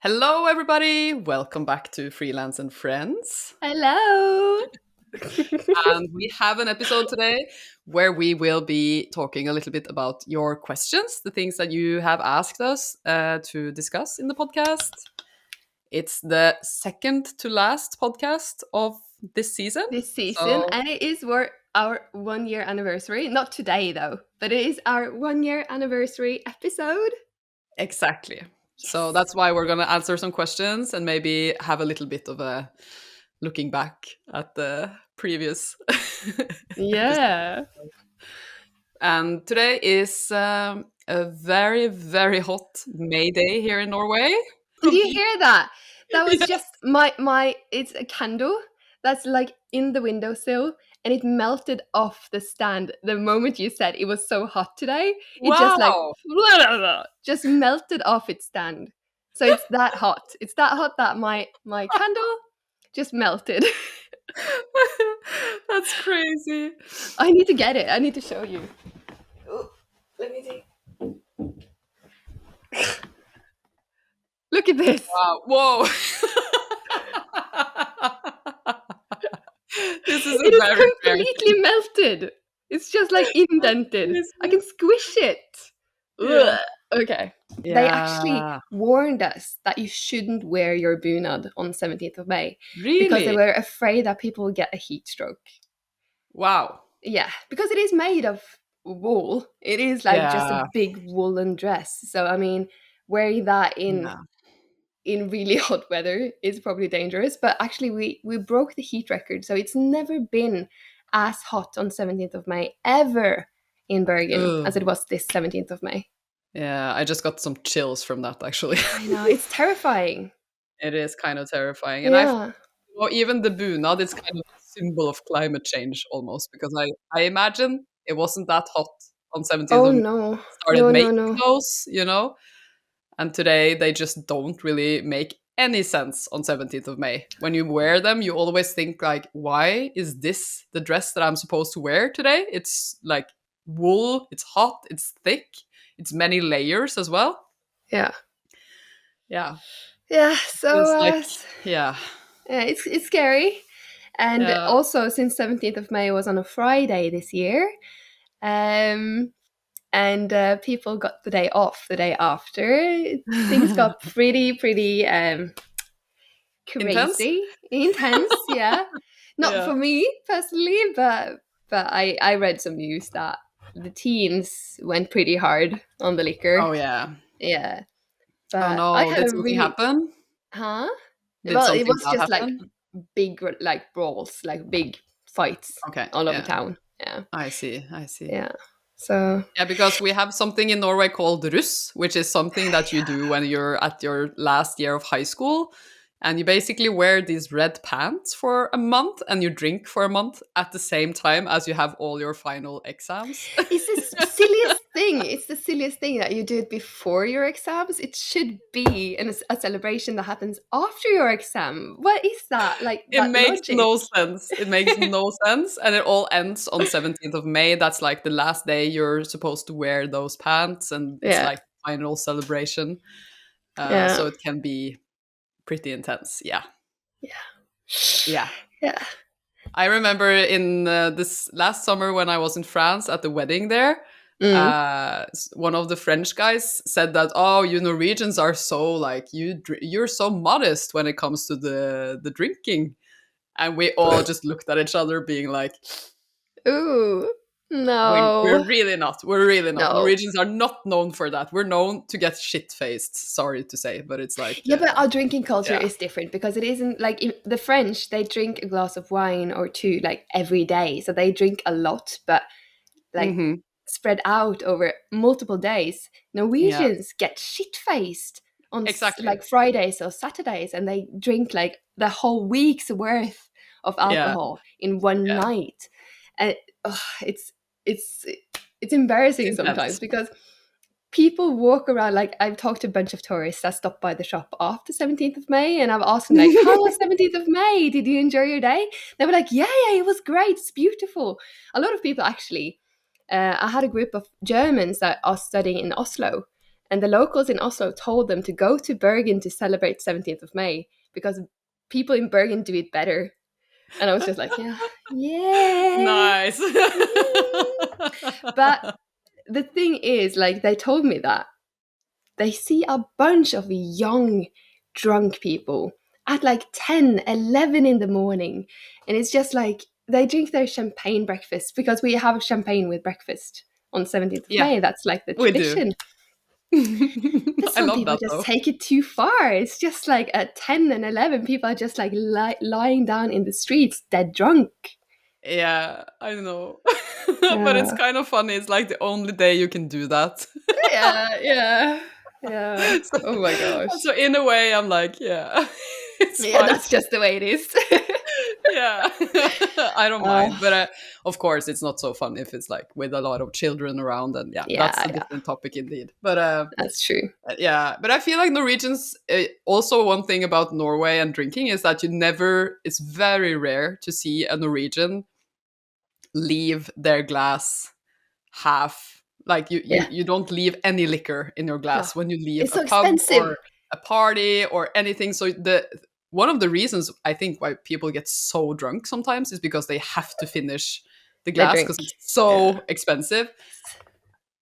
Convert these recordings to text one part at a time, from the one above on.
Hello, everybody. Welcome back to Freelance and Friends. Hello. And we have an episode today where we will be talking a little bit about your questions, the things that you have asked us to discuss in the podcast. It's the second to last podcast of this season. This season, So, and it is our 1 year anniversary. Not today though, but it is our 1 year anniversary episode. exactly. So Yes. that's why we're going to answer some questions and maybe have a little bit of a looking back at the previous episode. Yeah. And today is a very, very hot May Day here in Norway. Did you hear that? That was Yeah. just my it's a candle that's like in the windowsill and it melted off the stand the moment you said it was so hot today. It just like Wow. just melted off its stand. So it's that hot. It's that hot that my candle just melted. That's crazy. I need to get it. I need to show you. Oh, let me see. Look at this. Wow. Whoa. This is It a is very rare completely thing. melted. It's just like indented. I can squish it. Yeah. Ugh. Okay. They actually Yeah. warned us that you shouldn't wear your bunad on 17th of May because they Really? were afraid that people would get a heat stroke. Wow. Yeah, because it is made of wool. It is like just a Yeah. big woolen dress. So I mean, wearing that Yeah. in really hot weather is probably dangerous. But actually, we broke the heat record, so it's never been as hot on 17th of May ever in Bergen Ugh. as it was this 17th of May. Yeah. I just got some chills from that, actually. I know, it's terrifying. It is kind of terrifying. And Yeah. or even the bunad is kind of a symbol of climate change almost, because I imagine it wasn't that hot on 17th Oh of May. no. Started No, no, making no. those. And today they just don't really make any sense on 17th of May. When you wear them, you always think like, why is this the dress that I'm supposed to wear today? It's like wool, it's hot, it's thick, it's many layers as well. Yeah. Yeah. Yeah. So It's like, yeah. yeah, it's scary. And Yeah. also, since 17th of May was on a Friday this year, and people got the day off the day after, things got pretty Intense? crazy, intense. Yeah, not Yeah. for me personally, but I read some news that the teens went pretty hard on the liquor. Oh yeah. Yeah, Oh but I no, had did a something really happen? huh. Did Well, it something was bad just like happen? big like brawls, like big fights Okay, all over yeah. town. Yeah, I see, I see. yeah. So Yeah, because we have something in Norway called russ, which is something that you do when you're at your last year of high school. And you basically wear these red pants for a month and you drink for a month at the same time as you have all your final exams. it's the silliest thing. It's the silliest thing that you do it before your exams. It should be a celebration that happens after your exam. What is that? Like It that makes logic? no sense. It makes no sense. And it all ends on 17th of May. That's like the last day you're supposed to wear those pants. And it's Yeah, like final celebration. yeah, So it can be pretty intense. Yeah. yeah, Yeah. yeah. I remember in this last summer when I was in France at the wedding there, Mm. one of the French guys said that, oh, you Norwegians are so like, you're so modest when it comes to the drinking. And we all just looked at each other being like, Ooh, we're no, really not. We're really not. no. Norwegians are not known for that. We're known to get shit-faced. Sorry to say, but it's like, Yeah, but our drinking culture yeah. is different because it isn't like the French. They drink a glass of wine or two like every day, so they drink a lot, but like Hmm. spread out over multiple days. Yeah, Norwegians get shit faced on exactly. like Fridays or Saturdays, and they drink like the whole week's worth of Yeah, alcohol in one yeah. night, and it's it's it's It's embarrassing sometimes intense. because people walk around. Like, I've talked to a bunch of tourists that stopped by the shop after 17th of May, and I've asked them like, how was 17th of May? Did you enjoy your day? They were like, yeah, it was great, it's beautiful. A lot of people actually, I had a group of Germans that are studying in Oslo, And the locals in Oslo told them to go to Bergen to celebrate 17th of May because people in Bergen do it better. And I was just like, yeah, yeah. Nice. But the thing is, like, they told me that they see a bunch of young, drunk people at like 10, 11 in the morning. And it's just like they drink their champagne breakfast because we have champagne with breakfast on 17th of Yeah, May. That's like the we do. tradition. But I some love people that just though. take it too far. It's just like at 10 and 11, people are just like lying down in the streets, dead drunk. Yeah, I know. But it's Yeah, kind of funny. It's like the only day you can do that. yeah, yeah, yeah. so, Oh my gosh. so in a way, I'm like, yeah, it's Yeah, fine. that's just the way it is. Yeah, I don't uh, mind. But of course, it's not so fun if it's like with a lot of children around. And yeah, that's yeah, a yeah, different topic indeed. But that's true. yeah, but I feel like Norwegians, also one thing about Norway and drinking is that it's very rare to see a Norwegian leave their glass half. Like Yeah, you don't leave any liquor in your no, glass when you leave it's a so pub expensive. or a party or anything. So the one of the reasons I think why people get so drunk sometimes is because they have to finish the They glass drink. because it's Yeah. so expensive.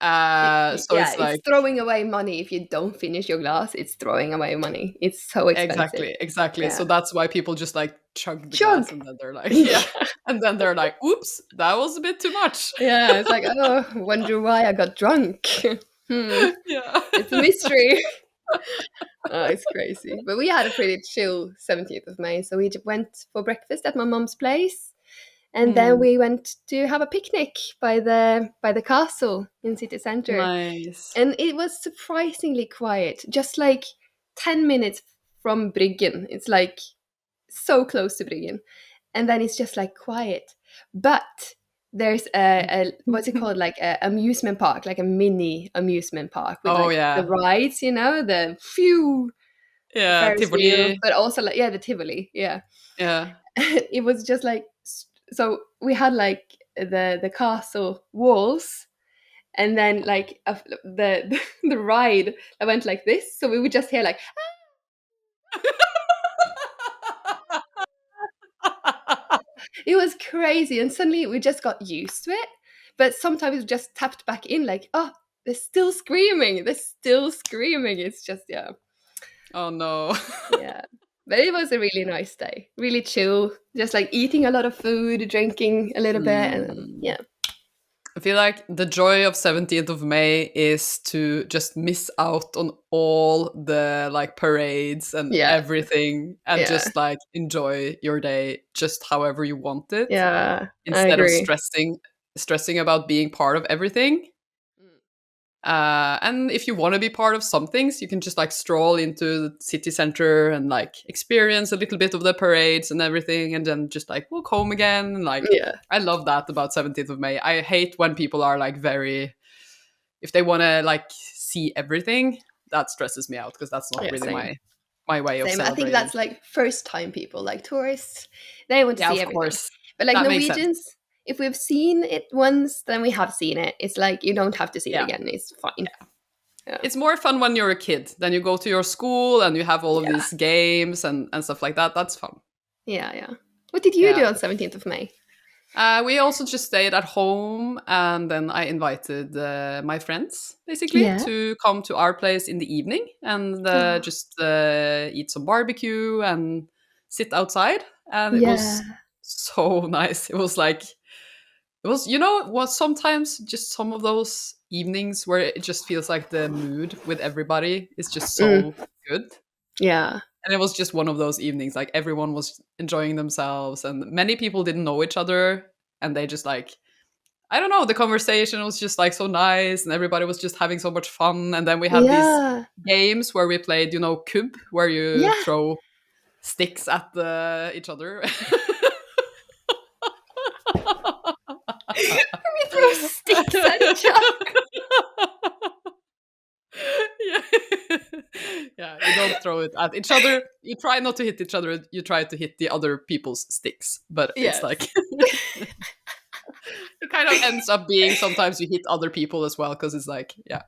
So Yeah, it's it's like throwing away money if you don't finish your glass. It's throwing away money. It's so expensive. exactly. So Yeah. that's why people just like chug the glass Chug. and then they're like, Yeah. yeah. And then they're like, oops, that was a bit too much. Yeah, it's like, oh, wonder why I got drunk. Yeah. It's a mystery. Oh, it's crazy. But we had a pretty chill 17th of May. So we went for breakfast at my mom's place. And then Mm, we went to have a picnic by the castle in city center. nice. And it was surprisingly quiet, just like 10 minutes from Bryggen. It's like so close to Bryggen. And then it's just like quiet. But there's a what's it called, like a amusement park, like a mini amusement park with Oh like the yeah. rides, the few Yeah, Ferris wheel, Tivoli. but also like, yeah, the Tivoli, yeah. Yeah. It was just like, so we had like the castle walls, and then like the the ride that went like this, so we would just hear like, it was crazy, and suddenly we just got used to it. But sometimes we just tapped back in like, oh, they're still screaming. It's just, yeah, Oh no. yeah. But it was a really nice day, really chill, just like eating a lot of food, drinking a little bit, and Mm. yeah, I feel like the joy of 17th of May is to just miss out on all the like parades and yeah, everything and yeah, just like enjoy your day just however you want it yeah, I instead of agree. stressing about being part of everything. Mm. And if you want to be part of some things, you can just like stroll into the city center and like experience a little bit of the parades and everything, and then just like walk home again. And like, Yeah, I love that about 17th of May. I hate when people are like very, if they want to like see everything, that stresses me out because that's not yeah, really same. my way of Same. I think celebrating. that's like first time people, like tourists, they want to Yeah, see of everything. course. But like That makes sense. Norwegians, if we've seen it once, then we have seen it. It's like you don't have to see it Yeah. again. It's fine. Yeah. It's more fun when you're a kid. Then you go to your school and you have all of Yeah. these games and stuff like that. That's fun. Yeah. Yeah. What did you Yeah. do on 17th of May? We also just stayed at home, and then I invited my friends basically Yeah. to come to our place in the evening and Oh, just eat some barbecue and sit outside. And it was yeah. so nice. It was like it was, what sometimes just some of those evenings where it just feels like the mood with everybody is just Mm, so good. yeah. And it was just one of those evenings, like everyone was enjoying themselves, and many people didn't know each other, and they just like, I don't know, the conversation was just like so nice, and everybody was just having so much fun. And then we had these Yeah. games where we played, kub, where you Yeah. throw sticks at each other. We throw sticks at each other. Yeah. Yeah, you don't throw it at each other. You try not to hit each other. You try to hit the other people's sticks. But it's Yes. like it kind of ends up being sometimes you hit other people as well because it's like, yeah.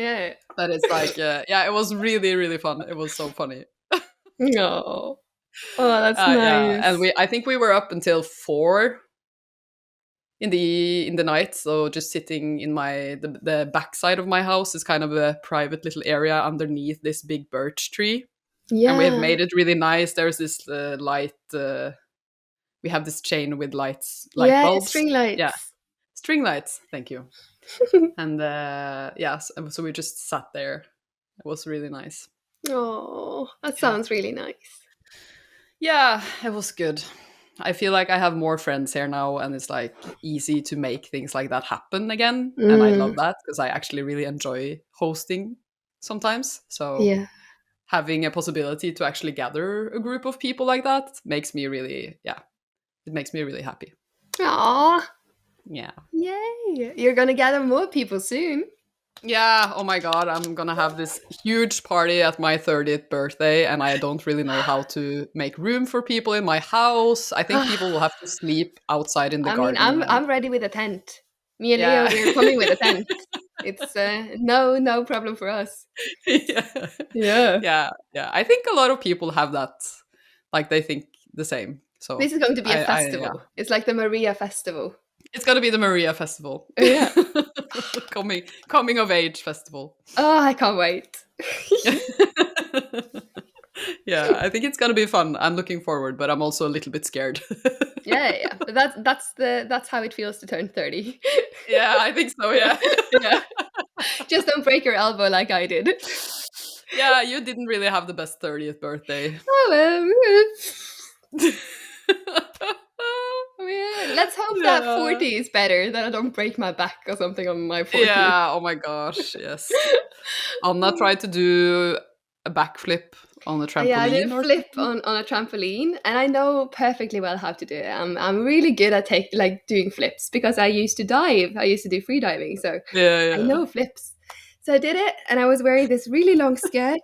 Yeah. But it's like, yeah, it was really, really fun. It was so funny. No. Oh, that's Yeah, and nice. I think we were up until 4 in the night. So just sitting in the backside of my house is kind of a private little area underneath this big birch tree, and we have Yeah. made it really nice. There's this light. We have this chain with light Yeah, bulbs. string Yeah, lights. string lights. Thank you. And yeah, so we just sat there. It was really nice. Oh, that Yeah. sounds really nice. Yeah, it was good. I feel like I have more friends here now, and it's like easy to make things like that happen again. And I love Mm, that because I actually really enjoy hosting sometimes. So yeah. having a possibility to actually gather a group of people like that makes me really, yeah, it makes me really happy. Aw, Yeah. yay. You're gonna gather more people soon. Yeah, oh my god, I'm gonna have this huge party at my 30th birthday, and I don't really know how to make room for people in my house. I think people will have to sleep outside in the I mean, garden, and I'm ready with a tent. Me and Leo, yeah. we're coming with a tent. It's no problem for us. Yeah. Yeah. Yeah. I think a lot of people have that. Like they think the same. This So is going to be a yeah. festival. It's like the Maria festival. It's gonna be the Maria Festival. Yeah. Coming of age festival. Oh, I can't wait. Yeah, I think it's gonna be fun. I'm looking forward, but I'm also a little bit scared. Yeah, yeah. But that's how it feels to turn 30. Yeah, I think so, yeah. Yeah. Just don't break your elbow like I did. Yeah, you didn't really have the best 30th birthday. Oh, yeah. Let's hope that Yeah. 40 is better, that I don't break my back or something on my 40th. Yeah, oh my gosh, yes. Anna tried to do a backflip on a Yeah, I did trampoline a or flip something. on a trampoline, and I know perfectly well how to do it. I'm really good at doing flips because I used to dive. I used to do free diving, so Yeah, I yeah. know flips. So I did it, and I was wearing this really long skirt,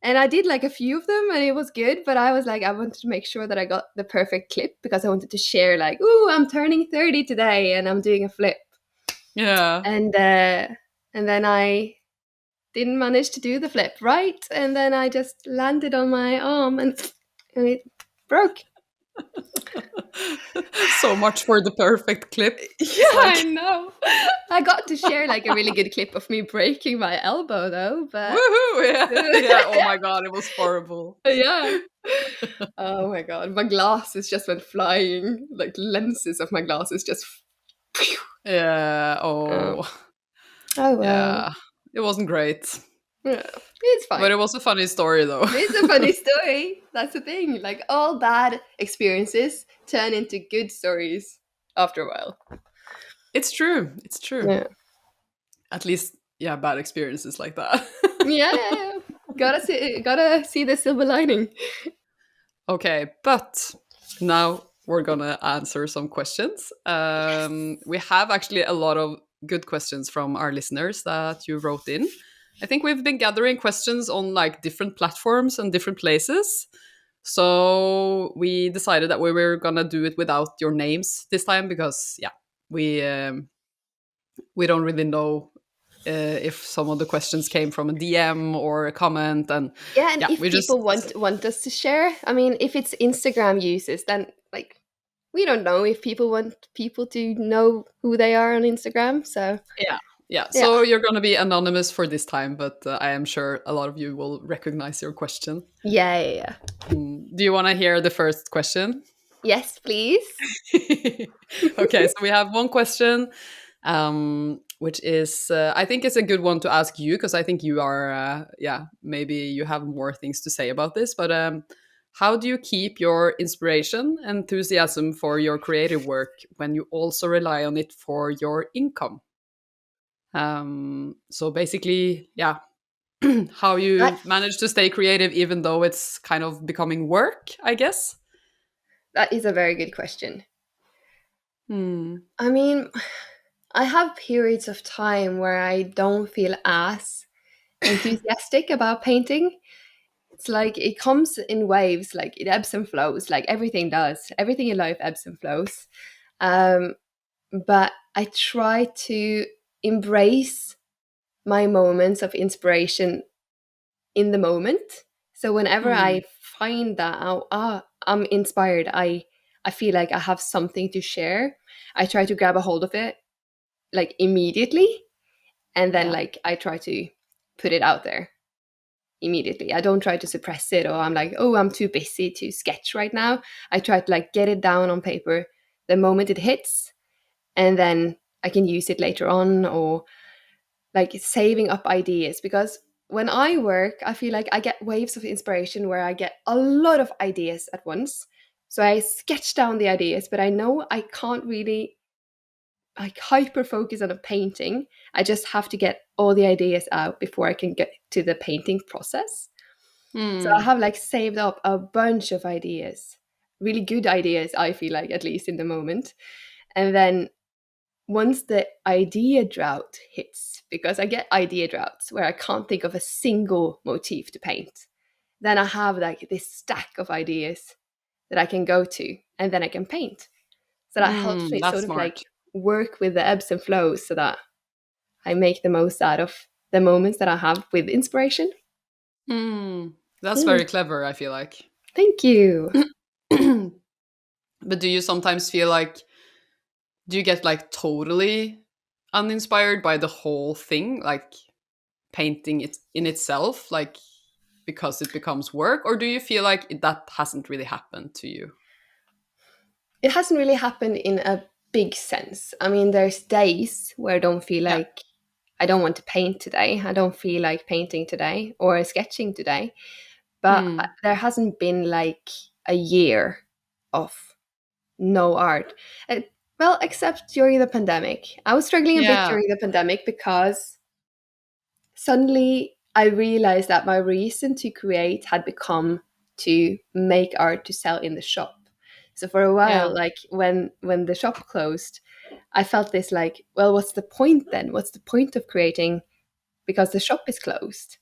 and I did like a few of them, and it was good. But I was like, I wanted to make sure that I got the perfect clip because I wanted to share, like, "Ooh, I'm turning 30 today, and I'm doing a flip." Yeah. And then I didn't manage to do the flip right, and then I just landed on my arm, and it broke. So much for the perfect clip. Yeah, It's I like, know. I got to share like a really good clip of me breaking my elbow though, but woohoo! Yeah, yeah. Oh my god, it was horrible. yeah. Oh my god, my glasses just went flying. Like lenses of my glasses just. Yeah. Oh, Oh, oh well. yeah. It wasn't great, Yeah, it's but fine. it was a funny story though. It's a funny story. That's the thing. Like all bad experiences turn into good stories after a while. It's true. It's true. Yeah. At least, yeah, bad experiences like that. Yeah, yeah, yeah. Gotta see the silver lining. Okay, but now we're gonna answer some questions. We have actually a lot of good questions from our listeners that you wrote in. I think we've been gathering questions on like different platforms and different places. So we decided that we were gonna do it without your names this time because yeah, we don't really know if some of the questions came from a DM or a comment, and Yeah, and yeah, if we just people want us to share, I mean, if it's Instagram users, then like we don't know if people want people to know who they are on Instagram. So yeah. Yeah, yeah, so you're going to be anonymous for this time, but I am sure a lot of you will recognize your question. yeah, yeah, yeah. Do you want to hear the first question? Yes, please. Okay, so we have one question, which is, I think it's a good one to ask you because I think you are, yeah, maybe you have more things to say about this. But how do you keep your inspiration, enthusiasm for your creative work when you also rely on it for your income? So basically, yeah, how That you manage to stay creative even though it's kind of becoming work, I guess. that is a very good question. Hmm. I mean, I have periods of time where I don't feel as enthusiastic about painting. It's like it comes in waves, like it ebbs and flows, like everything does. Everything in life ebbs and flows. Um, but I try to embrace my moments of inspiration in the moment. So whenever Mm. I find that I'm inspired, I feel like I have something to share. I try to grab a hold of it like immediately, and then Yeah. like I try to put it out there immediately. I don't try to suppress it, or I'm like, oh, I'm too busy to sketch right now. I try to like get it down on paper the moment it hits, and then I can use it later on, or like saving up ideas. Because when I work, I feel like I get waves of inspiration where I get a lot of ideas at once. So I sketch down the ideas, but I know I can't really like hyper focus on a painting. I just have to get all the ideas out before I can get to the painting process. So I Mm. have like saved up a bunch of ideas, really good ideas, I feel like, at least in the moment. And then once the idea drought hits, because I get idea droughts where I can't think of a single motif to paint, then I have like this stack of ideas that I can go to, and then I can paint. So that helps Mm. me That's sort of like smart. work with the ebbs and flows so that I make the most out of the moments that I have with inspiration. Mm. That's Mm, very clever, I feel like. thank you. But do you sometimes feel like, do you get like totally uninspired by the whole thing, like painting it in itself, like because it becomes work, or do you feel like that hasn't really happened to you? It hasn't really happened in a big sense. I mean, there's days where I don't feel Yeah. like I don't want to paint today. I don't feel like painting today or sketching today. But Mm. there hasn't been like a year of no art. Uh, well, except during the pandemic. I was struggling a bit Yeah. during the pandemic because suddenly I realized that my reason to create had become to make art to sell in the shop. So for a while, Yeah. like when the shop closed, I felt this like, well, what's the point then? What's the point of creating because the shop is closed?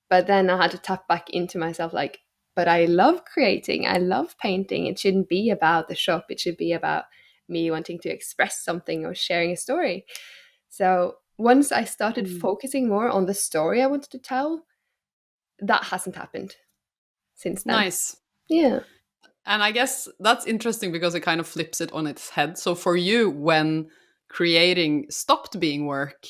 But then I had to tap back into myself like, but I love creating. I love painting. It shouldn't be about the shop. It should be about me wanting to express something or sharing a story. So once I started Mm. focusing more on the story I wanted to tell, that hasn't happened since then. Nice. Yeah. And I guess that's interesting because it kind of flips it on its head. So for you, when creating stopped being work,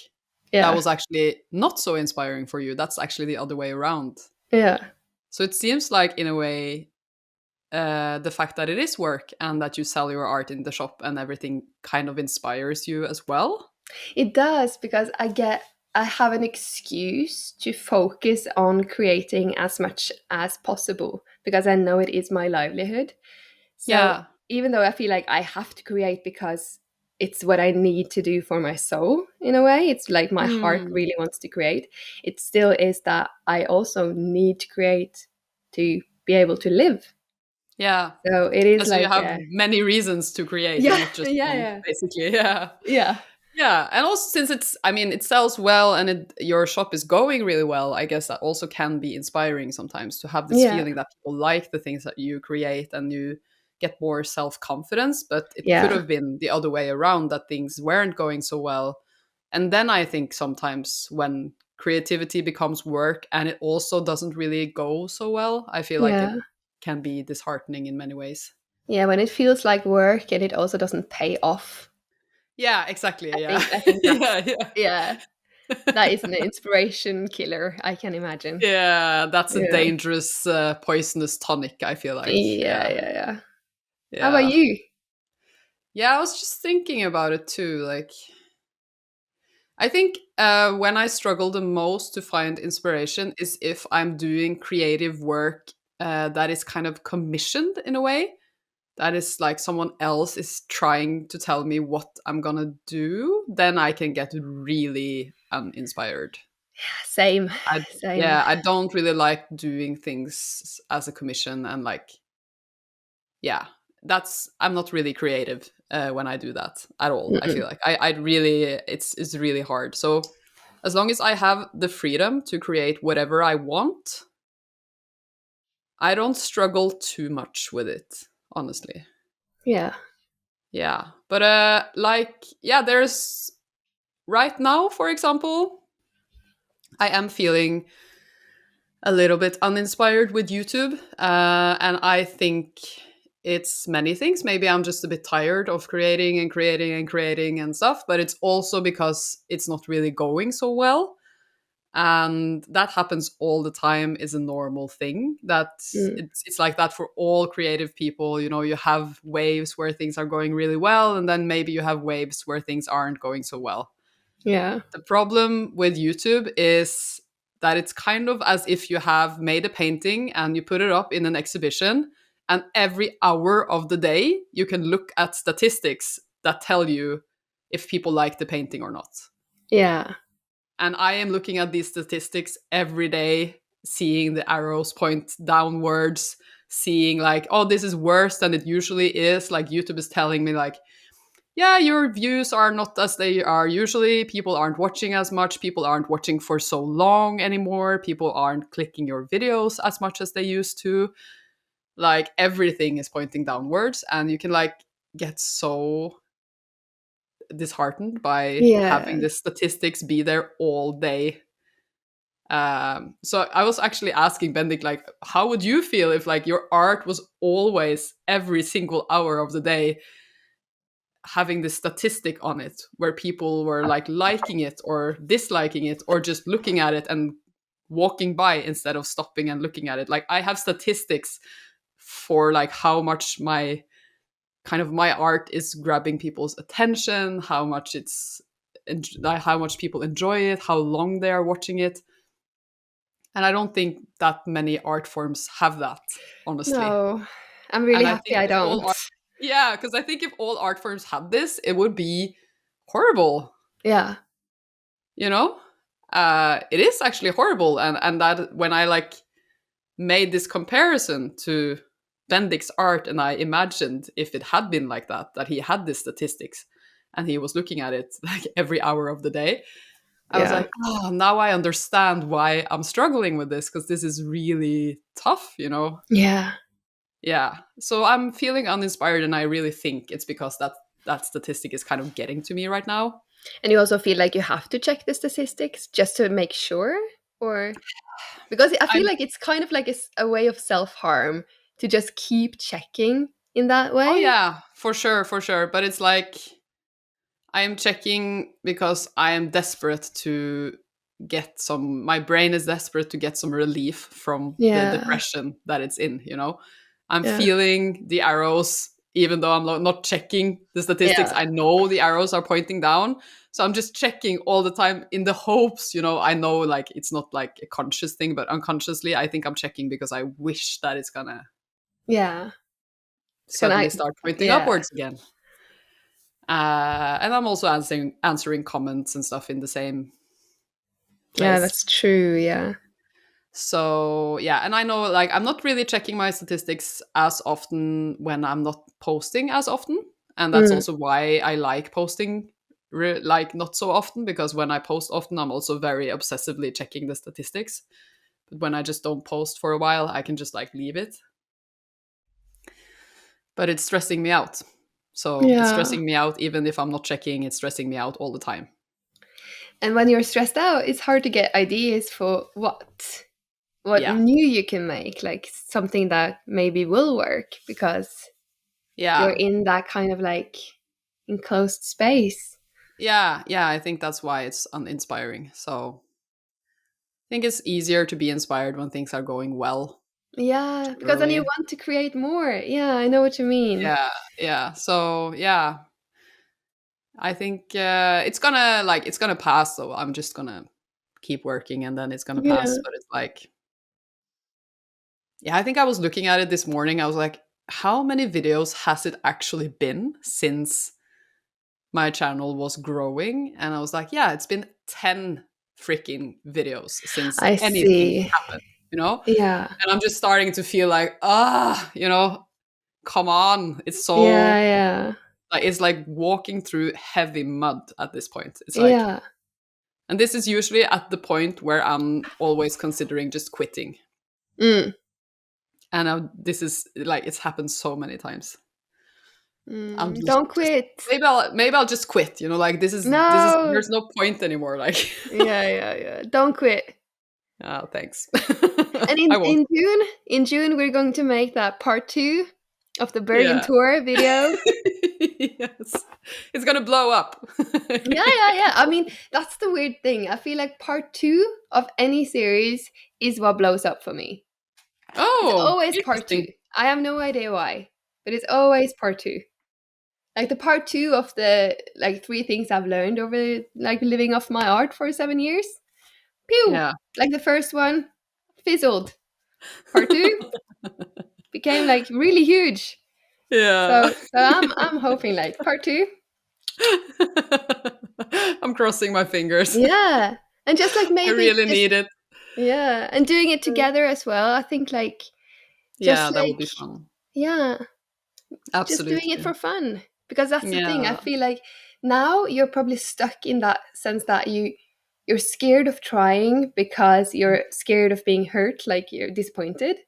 that Yeah. was actually not so inspiring for you. That's actually the other way around. Yeah. So it seems like, in a way, the fact that it is work and that you sell your art in the shop and everything kind of inspires you as well. It does because I have an excuse to focus on creating as much as possible because I know it is my livelihood. So Yeah. even though I feel like I have to create because it's what I need to do for my soul in a way, it's like my heart Mm. really wants to create. It still is that I also need to create to be able to live. Yeah. So it is And so you like have many reasons to create and yeah, not just yeah, one, yeah. basically. Yeah. Yeah. Yeah, and also since it's, I mean, it sells well and your shop is going really well, I guess that also can be inspiring sometimes to have this Yeah. feeling that people like the things that you create and you get more self confidence. But it could Yeah. have been the other way around, that things weren't going so well. And then I think sometimes when creativity becomes work and it also doesn't really go so well, I feel like it Yeah. can be disheartening in many ways. Yeah, when it feels like work and it also doesn't pay off. Yeah, exactly. I Yeah. think I think that's Yeah, yeah. yeah, that is an inspiration killer, I can imagine. Yeah, that's a Yeah. dangerous, poisonous tonic, I feel like. Yeah, Yeah, yeah, yeah. How about yeah. you? Yeah, I was just thinking about it too. Like, I think when I struggle the most to find inspiration is if I'm doing creative work that is kind of commissioned in a way. That is like someone else is trying to tell me what I'm gonna do, then I can get really uninspired. Same, I same. Yeah, I don't really like doing things as a commission and like, yeah, that's, I'm not really creative when I do that at all. I feel Mm-mm. like I really, it's really hard. So as long as I have the freedom to create whatever I want, I don't struggle too much with it, honestly. Yeah. Yeah, but like, yeah, there's right now, for example. I am feeling a little bit uninspired with YouTube. And I think it's many things. Maybe I'm just a bit tired of creating and creating and creating and stuff, but it's also because it's not really going so well. And that happens all the time, is a normal thing. That Mm. it's like that for all creative people. You know, you have waves where things are going really well, and then maybe you have waves where things aren't going so well. Yeah. The problem with YouTube is that it's kind of as if you have made a painting and you put it up in an exhibition, and every hour of the day you can look at statistics that tell you if people like the painting or not. Yeah. And I am looking at these statistics every day, seeing the arrows point downwards, seeing like, oh, this is worse than it usually is. Like YouTube is telling me like, yeah, your views are not as they are usually. People aren't watching as much. People aren't watching for so long anymore. People aren't clicking your videos as much as they used to. Like everything is pointing downwards, and you can like get so disheartened by having Yeah. the statistics be there all day. So I was actually asking Bendik, like, how would you feel if like your art was always every single hour of the day having this statistic on it where people were like liking it or disliking it or just looking at it and walking by instead of stopping and looking at it? Like I have statistics for like how much my kind of my art is grabbing people's attention, how much how much people enjoy it, how long they are watching it. And I don't think that many art forms have that, honestly. No, I'm really And I happy think I if all don't. art, yeah, because I think if all art forms had this, it would be horrible. Yeah. You know, it is actually horrible. And that when I like made this comparison to Bendik's art, and I imagined if it had been like that, that he had this statistics, and he was looking at it like every hour of the day, I was Yeah. like, oh, now I understand why I'm struggling with this because this is really tough, you know? Yeah. Yeah. So I'm feeling uninspired, and I really think it's because that statistic is kind of getting to me right now. And you also feel like you have to check the statistics just to make sure? Or because I feel I'm like it's kind of like a way of self-harm to just keep checking in that Oh way. yeah, for sure. But it's like I am checking because I am desperate to get some. My brain is desperate to get some relief from the Yeah. depression that it's in. You know, I'm Yeah. feeling the arrows, even though I'm not checking the statistics. Yeah. I know the arrows are pointing down, so I'm just checking all the time in the hopes. You know, I know like it's not like a conscious thing, but unconsciously, I think I'm checking because I wish that it's gonna Yeah. Can suddenly I start pointing yeah. upwards again. And I'm also answering comments and stuff in the same Yeah, place. that's true, yeah. So yeah, and I know like I'm not really checking my statistics as often when I'm not posting as often, and that's Mm. also why I like posting like not so often, because when I post often, I'm also very obsessively checking the statistics. But when I just don't post for a while, I can just like leave it. But it's stressing me out. So it's Yeah. stressing me out even if I'm not checking. It's stressing me out all the time. And when you're stressed out, it's hard to get ideas for what Yeah, new you can make, like something that maybe will work because you're yeah. in that kind of like enclosed space. Yeah, I think that's why it's uninspiring. So I think it's easier to be inspired when things are going well, Yeah, because then you generally. want to create more. Yeah, I know what you mean. Yeah, yeah. So yeah, I think it's gonna pass. So I'm just gonna keep working, and then it's gonna pass. Yeah. But it's like, yeah, I think I was looking at it this morning. I was like, how many videos has it actually been since my channel was growing? And I was like, yeah, it's been 10 freaking videos since I anything see. happened, you know? Yeah. And I'm just starting to feel like, you know, come on. It's Yeah, so yeah. like it's like walking through heavy mud at this point. It's like, Yeah. and this is usually at the point where I'm always considering just quitting. Mm. And this is like it's happened so many times. I'm Don't just quit. maybe I'll just quit. Like this is No. there's no point anymore. Like, Yeah. Don't quit. oh, thanks. And I won't. In June, we're going to make that part two of the Bergen Yeah. tour video. Yes, it's gonna blow up. Yeah. I mean, that's the weird thing. I feel like part two of any series is what blows up for me. It's Oh, always part two. interesting. I have no idea why, but it's always part two. Like the part two of the like three things I've learned over like living off my art for 7 years. Pew! Yeah. Like the first one fizzled. Part two became like really huge. Yeah. So I'm hoping like part two. I'm crossing my fingers. Yeah. And just like I maybe really just need it. yeah, and doing it together as well. I think like just Yeah, that would like be fun. yeah, just doing it Absolutely. for fun. Because that's the thing. I Yeah. feel like now you're probably stuck in that sense that you're scared of trying because you're scared of being hurt, like you're disappointed,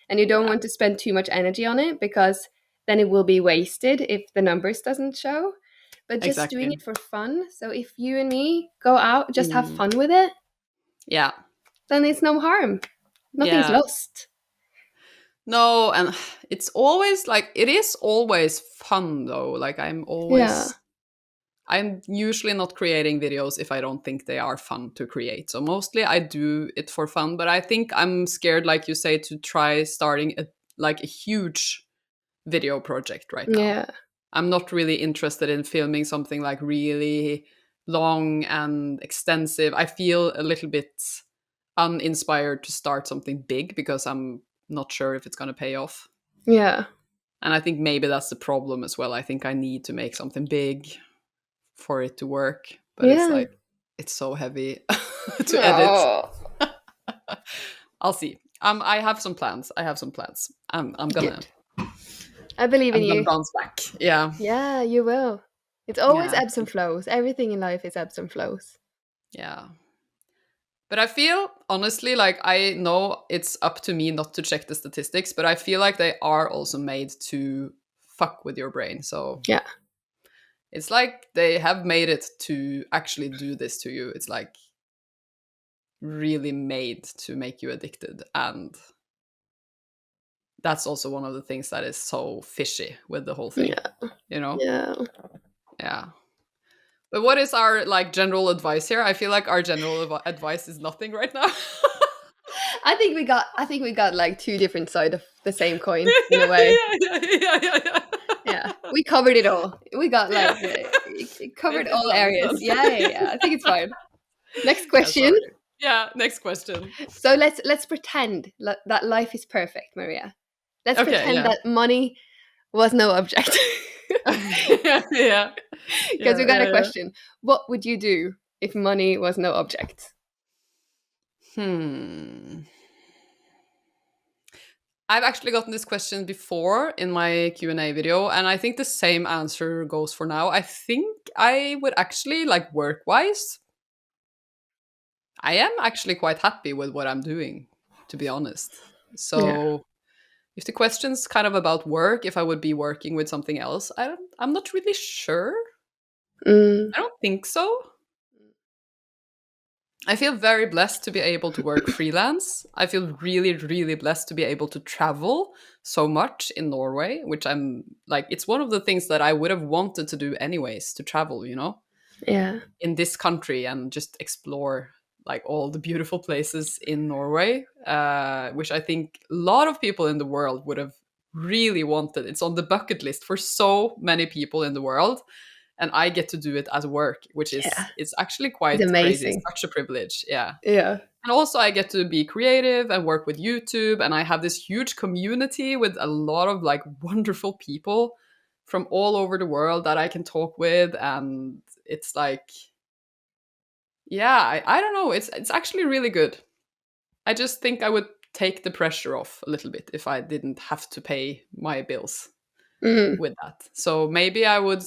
and you don't Yeah. want to spend too much energy on it because then it will be wasted if the numbers doesn't show. But just doing Exactly. it for fun. So if you and me go out, just have Mm. fun with it, Yeah. then it's no harm. Nothing's Yeah. lost. No, and it's always like it is always fun though. Like Yeah. I'm usually not creating videos if I don't think they are fun to create. So mostly I do it for fun, but I think I'm scared, like you say, to try starting a huge video project right now. Yeah. I'm not really interested in filming something like really long and extensive. I feel a little bit uninspired to start something big because I'm not sure if it's going to pay off. Yeah. And I think maybe that's the problem as well. I think I need to make something big for it to work, but it's Yeah. like it's so heavy to edit. Oh, I'll see. I have some plans. I'm gonna good. I believe in I'm gonna you. bounce back. Yeah. Yeah, you will. It's always Yeah. ebbs and flows. Everything in life is ebbs and flows. Yeah. But I feel honestly like I know it's up to me not to check the statistics, but I feel like they are also made to fuck with your brain. So Yeah. it's like they have made it to actually do this to you. It's like really made to make you addicted. And that's also one of the things that is so fishy with the whole thing, Yeah. you know? Yeah. Yeah. But what is our like general advice here? I feel like our general advice is nothing right now. I think we got like two different sides of the same coin in a way. Yeah. Yeah. We covered it all. We got Yeah. like it covered It's all done. It's areas. done. Yeah. I think it's fine. Next Yeah, question. sorry. Yeah, next question. So let's pretend that life is perfect, Maria. Let's Okay, pretend yeah. that money was no object. Yeah, yeah. Because we got a Yeah. question. What would you do if money was no object? Hmm. I've actually gotten this question before in my Q&A video, and I think the same answer goes for now. I think I would actually, like work-wise, I am actually quite happy with what I'm doing, to be honest. Yeah. So if the question's kind of about work, if I would be working with something else, I'm not really sure. Mm, I don't think so. I feel very blessed to be able to work freelance. I feel really, really blessed to be able to travel so much in Norway, which I'm like, it's one of the things that I would have wanted to do anyways, to travel, yeah. in this country and just explore like all the beautiful places in Norway, which I think a lot of people in the world would have really wanted. It's on the bucket list for so many people in the world, and I get to do it as work, which Yeah. is it's actually It's quite crazy. It's amazing. such a privilege. Yeah. Yeah. And also I get to be creative and work with YouTube, and I have this huge community with a lot of like wonderful people from all over the world that I can talk with, and it's like yeah, I don't know, it's actually really good. I just think I would take the pressure off a little bit if I didn't have to pay my bills Mm, with that. So maybe I would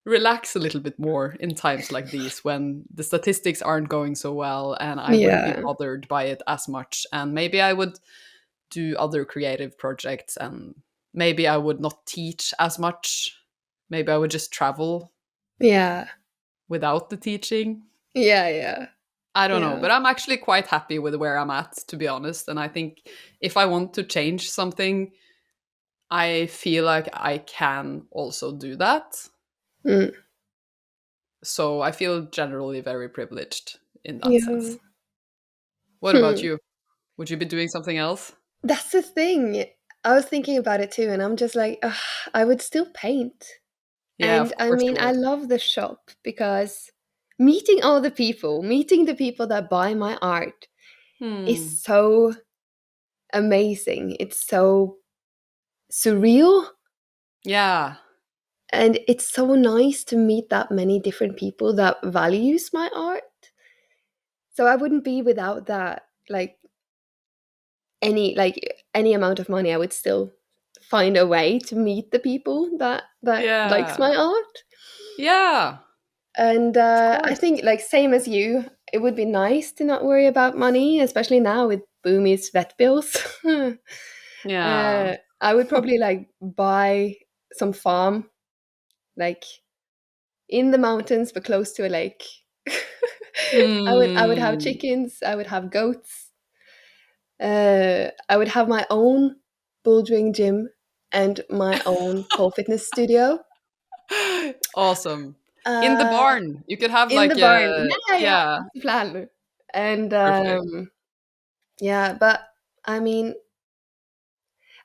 relax a little bit more in times like these when the statistics aren't going so well and I wouldn't be yeah. bothered by it as much. And maybe I would do other creative projects, and maybe I would not teach as much maybe I would just travel Yeah. without the teaching. Yeah, yeah. I don't know, Yeah. but I'm actually quite happy with where I'm at, to be honest. And I think if I want to change something, I feel like I can also do that. Mm. So I feel generally very privileged in that Yeah. sense. What about Hmm. you? Would you be doing something else? That's the thing. I was thinking about it too, and I'm just like, ugh, I would still paint. Yeah, And of I course mean, you I would. love the shop because meeting the people that buy my art is Hmm. so amazing. It's so surreal. Yeah. And it's so nice to meet that many different people that values my art. So I wouldn't be without that. Any amount of money, I would still find a way to meet the people that likes Yeah. my art. Yeah. And Of I course. think, like, same as you, it would be nice to not worry about money, especially now with Boomy's vet bills. Yeah. I would probably like buy some farm, like in the mountains but close to a lake. I would have Hmm. chickens. I would have goats. I would have my own bouldering gym and my own pole fitness studio. Awesome. In the Uh, barn, you could have in the like barn. a Yeah, yeah, yeah, that's the plan. And perfect. yeah, but I mean,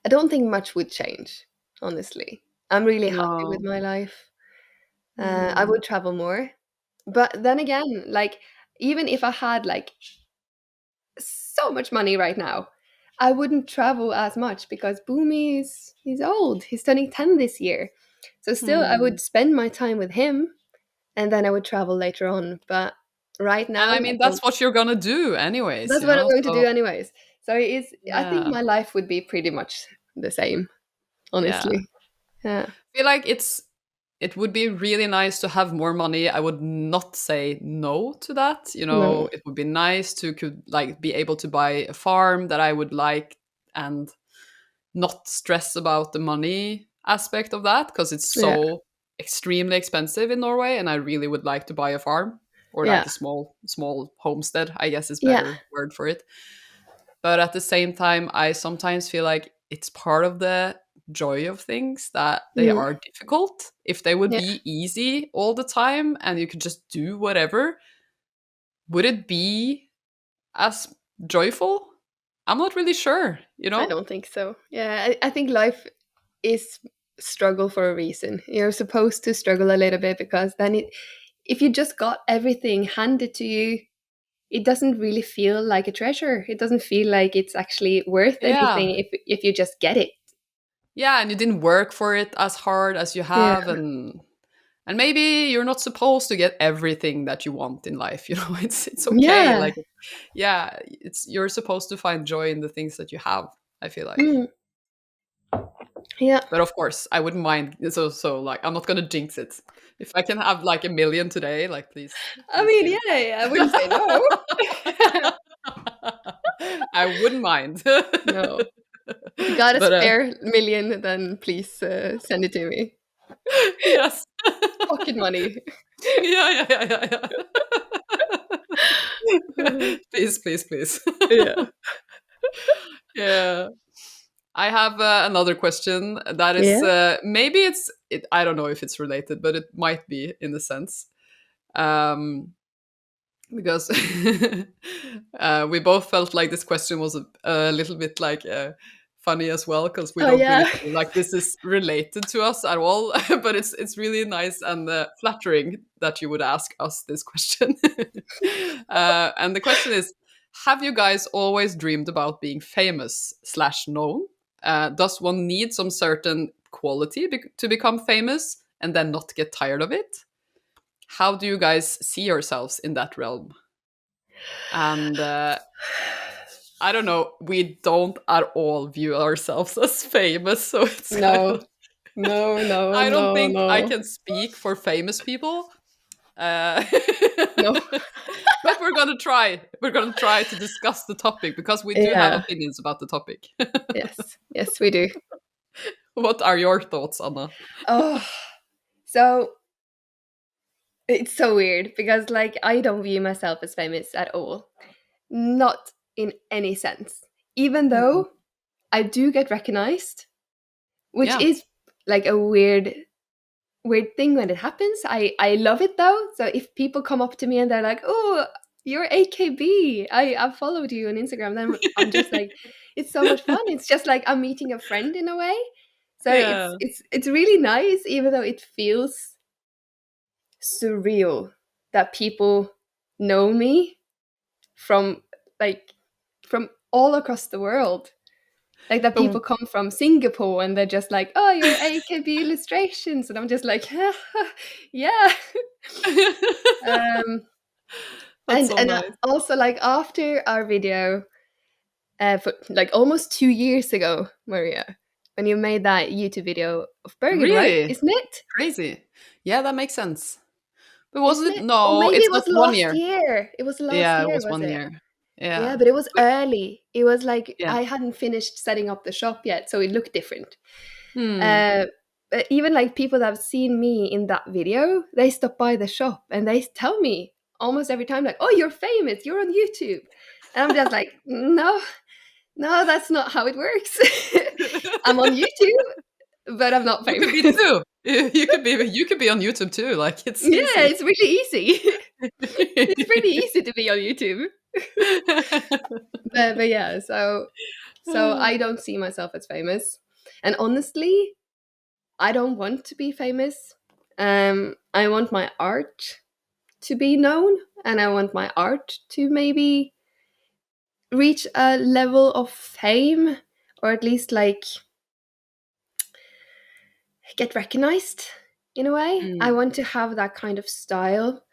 I don't think much would change, honestly. I'm really happy with No. my life. I Hmm. would travel more. But then again, like, even if I had like so much money right now, I wouldn't travel as much because Boomy is he's old. He's turning 10 this year. So still I Hmm. would spend my time with him and then I would travel later on. But right And now I I mean, don't. that's what you're gonna do anyways, That's you what I'm know? going to do So anyways. So I think yeah. my life would be pretty much the same, Yeah. honestly. Yeah. Feel like it would be really nice to have more money. I would not say no to that. You No. know, it would be nice to could like be able to buy a farm that I would like and not stress about the money aspect of that because it's Yeah. so extremely expensive in Norway and I really would like to buy a farm or like Yeah. a small homestead, I guess is Yeah. better word for it. But at the same time, I sometimes feel like it's part of the joy of things that they Mm. are difficult. If they would Yeah. be easy all the time and you could just do whatever, would it be as joyful? I'm not really sure, you I know? don't think so. Yeah. I think life is struggle for a reason. You're supposed to struggle a little bit because then if you just got everything handed to you, it doesn't really feel like a treasure. It doesn't feel like it's actually worth Yeah. anything if you just get it. Yeah, and you didn't work for it as hard as you Yeah. have and maybe you're not supposed to get everything that you want in life, you know? It's okay. Yeah. Like yeah, it's you're supposed to find joy in the things that you have, I feel like. Mm. Yeah. But of course, I wouldn't mind. So like I'm not going to jinx it. If I can have like 1 million today, like I please mean, give. yeah, I wouldn't say no. I wouldn't mind. No. If you got a But spare million, then please send it to me. yes. Pocket money. Yeah. Please, please, please. Yeah. Yeah. I have another question that is Yeah. maybe I don't know if it's related, but it might be in a sense. Um, because we both felt like this question was a little bit like funny as well because we Oh don't really yeah. feel like this is related to us at all but it's really nice and flattering that you would ask us this question and the question is, have you guys always dreamed about being famous slash known? Does one need some certain quality to become famous and then not get tired of it? How do you guys see yourselves in that realm? And I don't know, we don't at all view ourselves as famous, so it's kind of No. No, no, I don't no, think I no. can speak for famous people. Uh, No. but we're gonna try. We're gonna try to discuss the topic because we do have Yeah. opinions about the topic. Yes. Yes, we do. What are your thoughts, Anna? Oh. So it's so weird because like I don't view myself as famous at all. Not in any sense. Even Mm. though I do get recognized, which Yeah. is like a weird thing when it happens. I love it though. So if people come up to me and they're like, "Oh, you're AKB. I've followed you on Instagram." Then I'm just like, it's so much fun. It's just like I'm meeting a friend in a way. So Yeah. it's really nice, even though it feels surreal that people know me from like from all across the world. Like that But people come from Singapore and they're just like, "Oh, you're AKB illustrations," and I'm just like, "Yeah." Um, that's so and nice. also like after our video, for like almost 2 years ago, Maria, when you made that YouTube video of Bergen, right? Really? Isn't it? Crazy. Yeah, that makes sense. But Isn't wasn't it? it? Or No, maybe it's it not was one last year. year. It was last Yeah, it year, was was one it? year. Yeah, Yeah. but it was But early. It was like yeah. I hadn't finished setting up the shop yet, so it looked different. Hmm. Uh, but even like people that have seen me in that video, they stop by the shop and they tell me almost every time, like, "Oh, you're famous. You're on YouTube," and I'm just like, "No, no, that's not how it works. I'm on YouTube, but I'm not You could famous." be too. You could be on YouTube too. Like it's Yeah, easy. it's really easy. It's pretty easy to be on YouTube. But yeah, so I don't see myself as famous. And honestly, I don't want to be famous. I want my art to be known, and I want my art to maybe reach a level of fame, or at least like get recognized in a way. I Mm. want to have that kind of style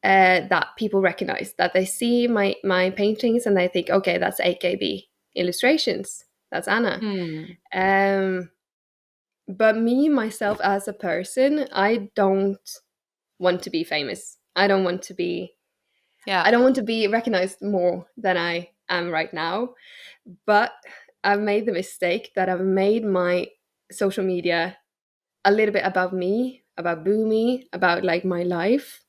that people recognize, that they see my paintings and they think, okay, that's AKB illustrations. That's Anna. Hmm. Um, but me myself as a person, I don't want to be famous. I Yeah. don't want to be recognized more than I am right now. But I've made the mistake that I've made my social media a little bit about me, about Boomy, about like my life,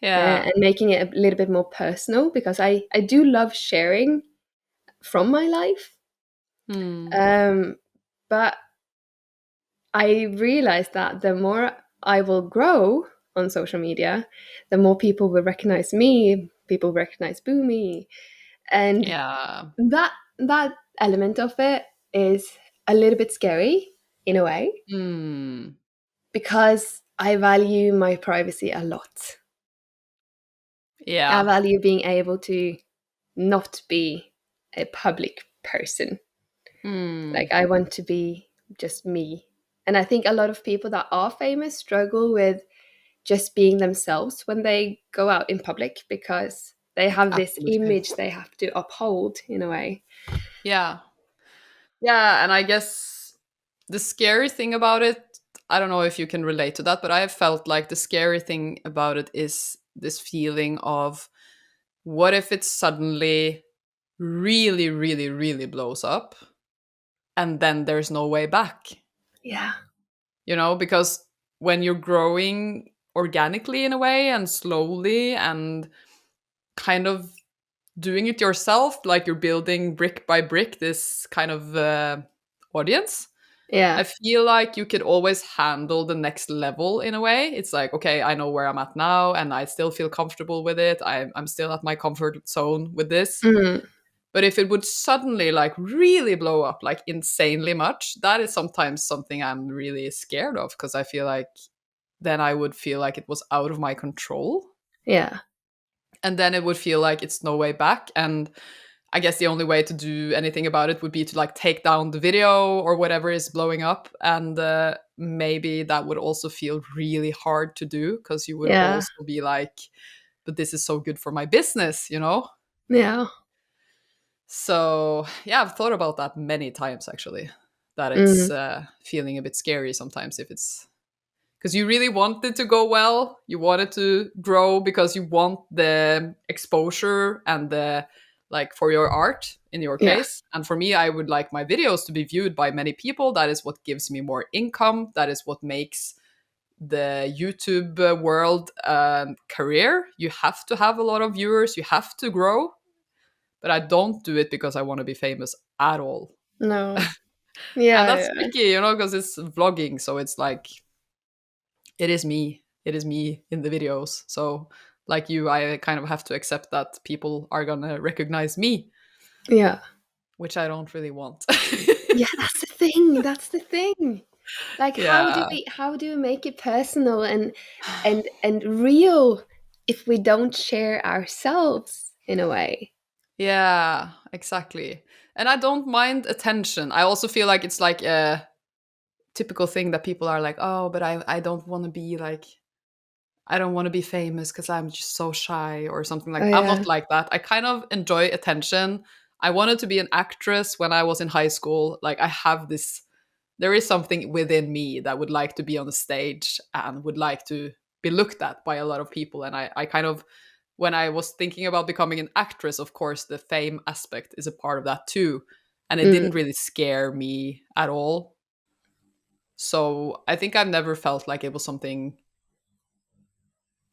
Yeah. and making it a little bit more personal because I do love sharing from my life. Hmm. Um, but I realized that the more I will grow on social media, the more people will recognize me, people recognize Boomy, and Yeah. that element of it is a little bit scary in a way Hmm. because I value my privacy a lot. I Yeah. value being able to not be a public person. Like Hmm. I want to be just me. And I think a lot of people that are famous struggle with just being themselves when they go out in public because they have this Absolutely. image they have to uphold in a way. Yeah. Yeah, and I guess the scary thing about it, I don't know if you can relate to that, but I have felt like the scary thing about it is this feeling of what if it suddenly really, really, really blows up and then there's no way back, Yeah. because when you're growing organically in a way and slowly and kind of doing it yourself, like you're building brick by brick this kind of audience. I Yeah. feel like you could always handle the next level in a way. It's like, okay, I know where I'm at now and I still feel comfortable with it. I'm still at my comfort zone with this. Mm. But if it would suddenly like really blow up like insanely much, that is sometimes something I'm really scared of because I feel like then I would feel like it was out of my control. Yeah. And then it would feel like it's no way back. And I guess the only way to do anything about it would be to like take down the video or whatever is blowing up. And maybe that would also feel really hard to do because you would Yeah. also be like, but this is so good for my business. Yeah. So yeah, I've thought about that many times actually, that it's Mm. feeling a bit scary sometimes if it's because you really want it to go well. You want it to grow because you want the exposure and the like for your art in your Yeah. case. And for me, I would like my videos to be viewed by many people. That is what gives me more income. That is what makes the YouTube world career. You have to have a lot of viewers, you have to grow, but I don't do it because I want to be famous at all. No. And Yeah, that's yeah. tricky, you know, because it's vlogging, so it's like it is me. It is me in the videos. So like you, I kind of have to accept that people are gonna recognize me, Yeah. which I don't really want. Yeah, that's the thing. That's the thing. Like Yeah. how do we make it personal and real if we don't share ourselves in a way? Yeah, exactly. And I don't mind attention. I also feel like it's like a typical thing that people are like, oh, but I don't want to be like, I don't want to be famous because I'm just so shy or something Oh like I'm yeah. not like that. I kind of enjoy attention. I wanted to be an actress when I was in high school. Like I have this, there is something within me that would like to be on the stage and would like to be looked at by a lot of people. And I kind of, when I was thinking about becoming an actress, of course, the fame aspect is a part of that too. And it Mm, didn't really scare me at all. So I think I've never felt like it was something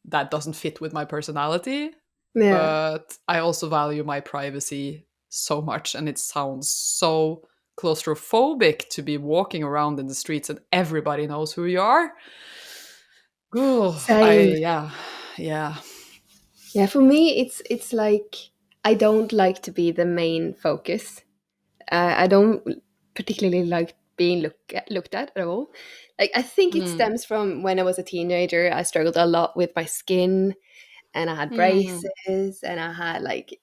that doesn't fit with my personality. yeah. But I also value my privacy so much. And it sounds so claustrophobic to be walking around in the streets and everybody knows who you are. Oh, Same. yeah, yeah. Yeah, for me it's like I don't like to be the main focus. I don't particularly like being looked at all. Like I think it Mm. stems from when I was a teenager. I struggled a lot with my skin, and I had Mm. braces, and I had like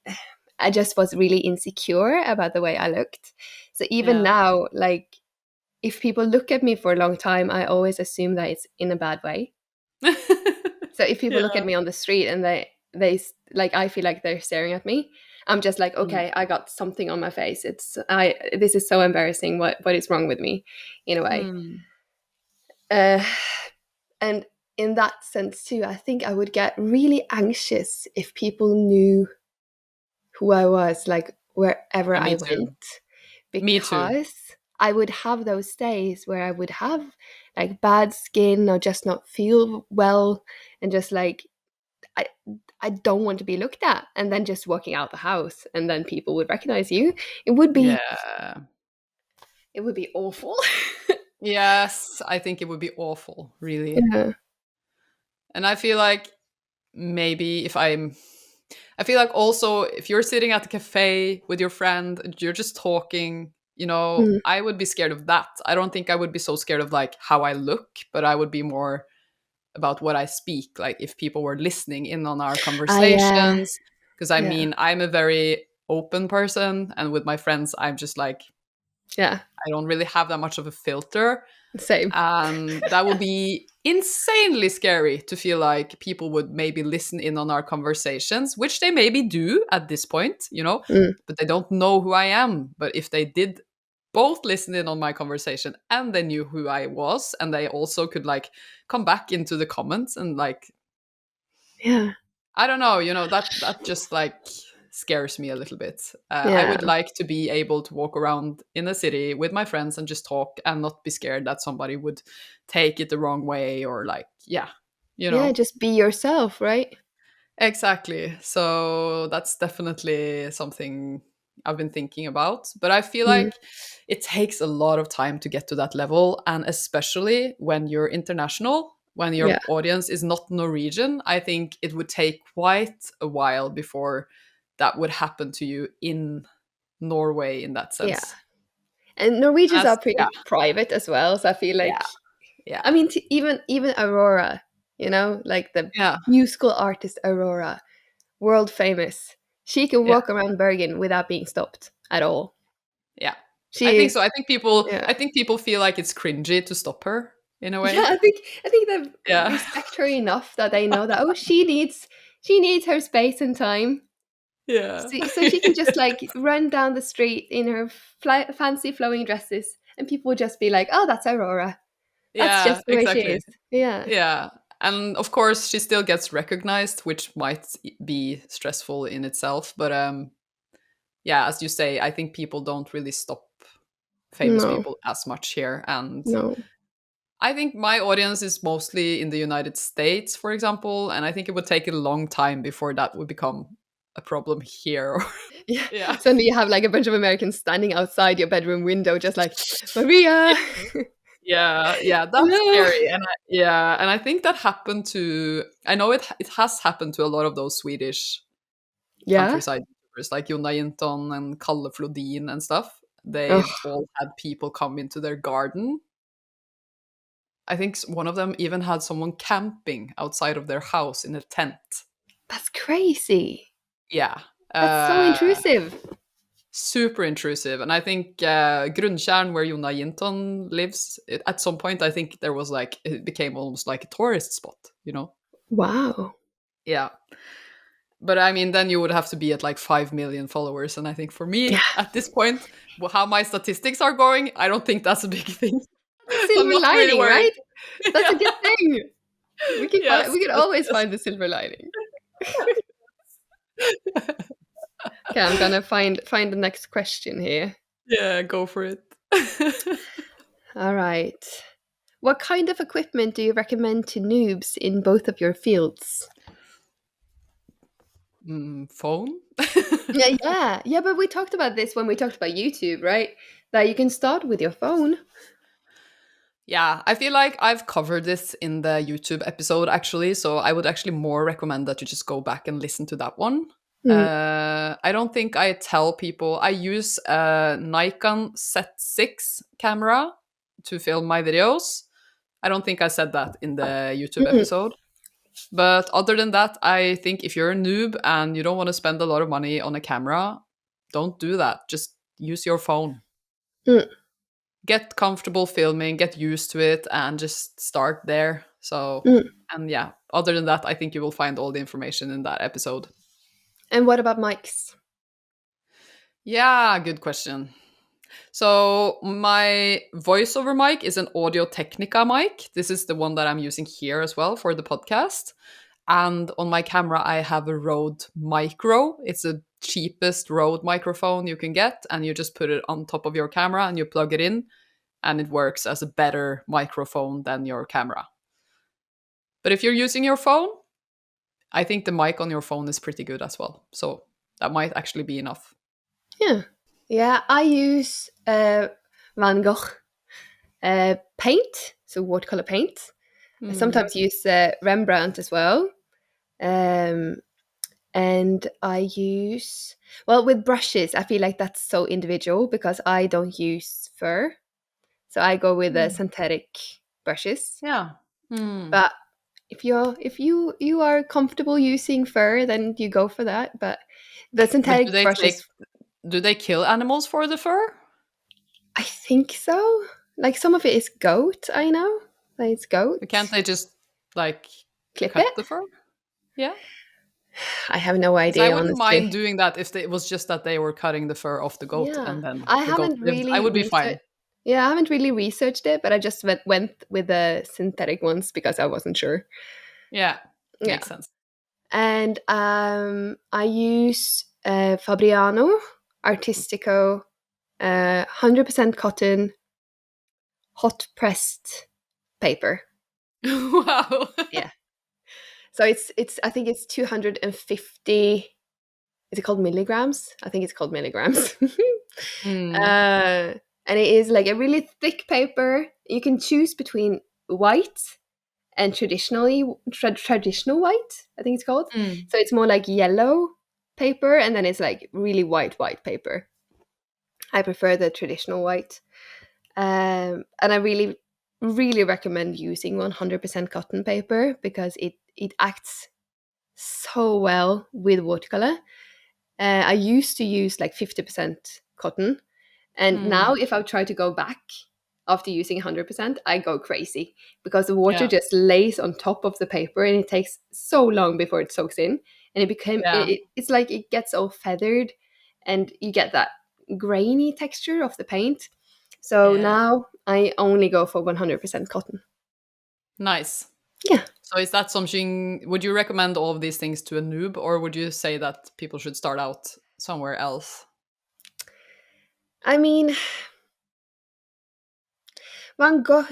I just was really insecure about the way I looked. So even Yeah. now, like if people look at me for a long time, I always assume that it's in a bad way. So if people look at Yeah. me on the street and like I feel like they're staring at me, I'm just like, Mm. okay, I got something on my face. It's I this is so embarrassing. What is wrong with me, in a way. Mm. Uh, and in that sense too, I think I would get really anxious if people knew who I was, like wherever Yeah, I me too. went, Me too. because I would have those days where I would have like bad skin or just not feel well, and just like I I don't want to be looked at, and then just walking out the house and then people would recognize you. It would be Yeah. it would be awful. Yes, I think it would be awful, really. Yeah. And I feel like maybe if I feel like also if you're sitting at the cafe with your friend and you're just talking, you know, Mm. I would be scared of that. I don't think I would be so scared of like how I look, but I would be more about what I speak, like if people were listening in on our Ah, yeah. conversations. Because I Yeah. mean, I'm a very open person, and with my friends, I'm just like, Yeah. I don't really have that much of a filter. Same. And that would be insanely scary to feel like people would maybe listen in on our conversations, which they maybe do at this point, you know, Mm. but they don't know who I am. But if they did both listen in on my conversation and they knew who I was, and they also could like come back into the comments and like, Yeah. I don't know, you know, that just like scares me a little bit. I Yeah. would like to be able to walk around in a city with my friends and just talk and not be scared that somebody would take it the wrong way or like, yeah, you Yeah, know. just be yourself, right? Exactly. So that's definitely something I've been thinking about. But I feel Mm. like it takes a lot of time to get to that level. And especially when you're international, when Yeah. your audience is not Norwegian, I think it would take quite a while before that would happen to you in Norway in that Yeah. sense. And Norwegians As are yeah, pretty private as well, so I feel like yeah, yeah, I mean even Aurora, like the yeah, musical artist Aurora, world famous. She can yeah, walk around Bergen without being stopped at all. yeah. I She think is so. yeah. I think people feel like it's cringy to stop her in a Yeah, way. I think they Yeah. respect her enough that they know that she needs her space and time. Yeah. So she can just like run down the street in her fancy flowing dresses, and people would just be like, "Oh, that's Aurora. That's Yeah, just the way she exactly. is." Yeah. Yeah. And of course she still gets recognized, which might be stressful in itself, but yeah, as you say, I think people don't really stop famous No. people as much here, and No. I think my audience is mostly in the United States, for example, and I think it would take a long time before that would become a problem here. Yeah. Yeah. Suddenly you have like a bunch of Americans standing outside your bedroom window, just like, Maria, Yeah, yeah, that's hello. scary, and I think that happened to. I know it has happened to a lot of those Swedish Yeah. countryside YouTubers like Jonna Jinton and Kalle Flodin and stuff. They've Oh, all had people come into their garden. I think one of them even had someone camping outside of their house in a tent. that's crazy. Yeah, That's so uh, intrusive. super intrusive. And I think Grundtjern, where Jonna Jinton lives, at some point, I think there was like it became almost like a tourist spot. You know? Wow. Yeah. But I mean, then you would have to be at like 5 million followers, and I think for Yeah. me at this point, how my statistics are going, I don't think that's a big thing. So I'm Silver not really lining, worried. right? That's a Yeah. good thing. Yes. We can Yes. always Yes. find the silver lining. Okay, I'm gonna find the next question here. Yeah. Go for it. All right. What kind of equipment do you recommend to noobs in both of your fields? Phone. Yeah, but we talked about this when we talked about YouTube, right? That you can start with your phone. Yeah, I feel like I've covered this in the YouTube episode actually, so I would actually more recommend that you just go back and listen to that one. Mm, I don't think I tell people I use a Nikon Z6 camera to film my videos. I don't think I said that in the YouTube mm, episode. But other than that, I think if you're a noob and you don't want to spend a lot of money on a camera, don't do that. Just use your phone. mm, Get comfortable filming, get used to it, and just start there. So, mm. and yeah, other than that, I think you will find all the information in that episode. And what about mics? Yeah, good question. So, my voiceover mic is an Audio Technica mic. This is the one that I'm using here as well for the podcast. And on my camera, I have a Rode Micro. It's the cheapest Rode microphone you can get, and you just put it on top of your camera and you plug it in, and it works as a better microphone than your camera. But if you're using your phone, I think the mic on your phone is pretty good as well. So that might actually be enough. Yeah. Yeah, I use Van Gogh paint, so watercolor paint. I Hmm. sometimes use Rembrandt as well. Um, and I use, well, with brushes, I feel like that's so individual because I don't use fur. So I go with the Hmm. synthetic brushes. Yeah. Hmm. But if you are comfortable using fur, then you go for that. But the But do synthetic they brushes, take? Do they kill animals for the fur? I think so. Like some of it is goat, I know. Like it's Can't goat. they just like Clip cut it? the fur? Yeah. I have no Because I idea, wouldn't mind honestly. doing that if it was just that they were cutting the fur off the goat Yeah. and then I the goat haven't lived. I really would be fine. researched Yeah, I haven't really researched it, but I just went with the synthetic ones because I wasn't sure. Yeah. Yeah. Makes sense. And I use Fabriano Artistico 100% cotton hot pressed paper. Wow. Yeah. So it's I think it's 250, is it called milligrams? I think it's called milligrams. Hmm. uh, and it is like a really thick paper. You can choose between white and traditional white, I think it's called. Hmm. So it's more like yellow paper, and then it's like really white paper. I prefer the traditional white. And I really recommend using 100% cotton paper because it acts so well with watercolor. I used to use like 50% cotton, and Hmm. now if I try to go back after using 100%, I go crazy because the water Yeah. just lays on top of the paper and it takes so long before it soaks in. And Yeah. it's like it gets all feathered and you get that grainy texture of the paint. So Yeah. now I only go for 100% cotton. Nice. Yeah. So is that something, would you recommend all of these things to a noob, or would you say that people should start out somewhere else? I mean, Van Gogh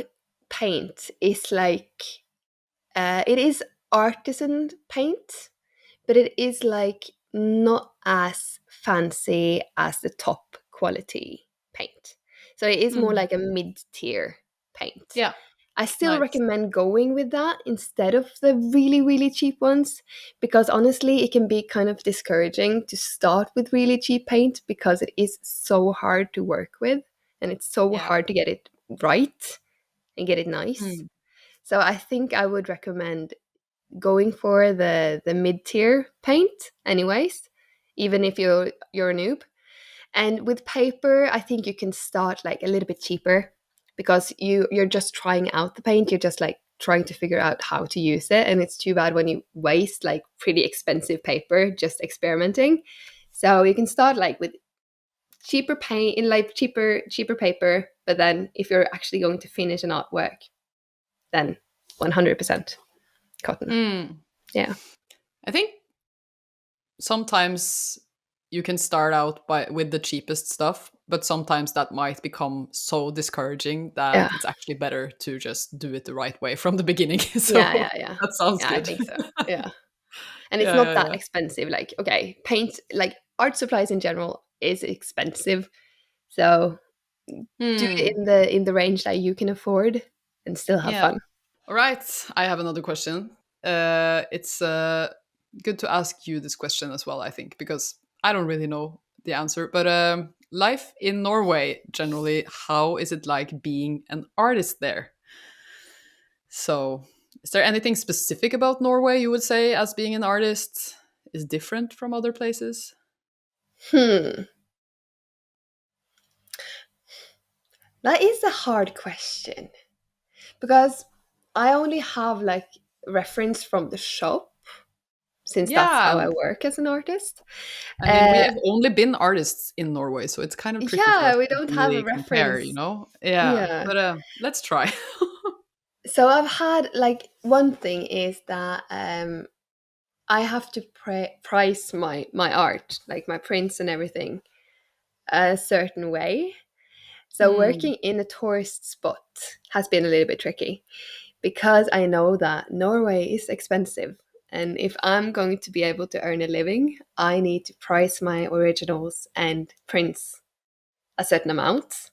paint is like it is artisan paint, but it is like not as fancy as the top quality paint. So it is more Mm. like a mid-tier paint. Yeah, I still nice. recommend going with that instead of the really, really cheap ones because honestly, it can be kind of discouraging to start with really cheap paint because it is so hard to work with and it's so Yeah. hard to get it right and get it nice. Mm. So I think I would recommend going for the mid-tier paint anyways, even if you're a noob. And with paper, I think you can start like a little bit cheaper because you're just trying out the paint. You're just like trying to figure out how to use it. And it's too bad when you waste like pretty expensive paper just experimenting. So you can start like with cheaper paint in like cheaper paper, but then if you're actually going to finish an artwork, then 100% cotton. Mm. Yeah. I think sometimes you can start out with the cheapest stuff, but sometimes that might become so discouraging that Yeah. it's actually better to just do it the right way from the beginning. Yeah, So yeah, yeah. that sounds Yeah, I good. think so. Yeah. And it's Yeah, not yeah, that yeah. expensive. Like, okay, paint, like art supplies in general is expensive. So do it Hmm. in the range that you can afford and still have Yeah. fun. All right. I have another question. It's good to ask you this question as well, I think, because I don't really know the answer. But life in Norway, generally, how is it like being an artist there? So, is there anything specific about Norway you would say as being an artist is different from other places? Hmm. That is a hard question because I only have like reference from the shop since that's Yeah. how I work as an artist. I mean, we Uh, have only been artists in Norway, so it's kind of tricky for us yeah, we to don't have a really compare, reference. Yeah, Yeah. but let's try. So I've had like one thing is that I have to price my art, like my prints and everything, a certain way. So Hmm. working in a tourist spot has been a little bit tricky because I know that Norway is expensive. And if I'm going to be able to earn a living, I need to price my originals and prints a certain amount.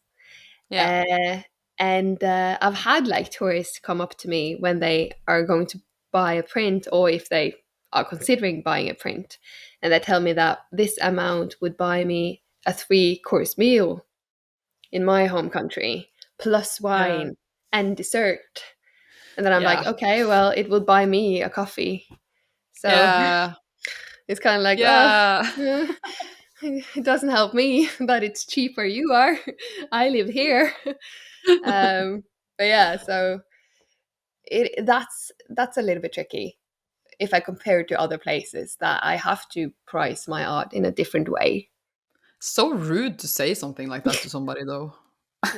Yeah. Uh, and I've had like tourists come up to me when they are going to buy a print or if they are considering buying a print. And they tell me that this amount would buy me a 3-course meal in my home country, plus Yeah. wine and dessert. And then I'm like, Yeah. okay, well, it will buy me a coffee. So Yeah. it's kind of like, oh, Yeah. it doesn't help me that it's cheaper you are. I live here. Um, but yeah, so that's a little bit tricky if I compare it to other places that I have to price my art in a different way. So rude to say something like that to somebody, though.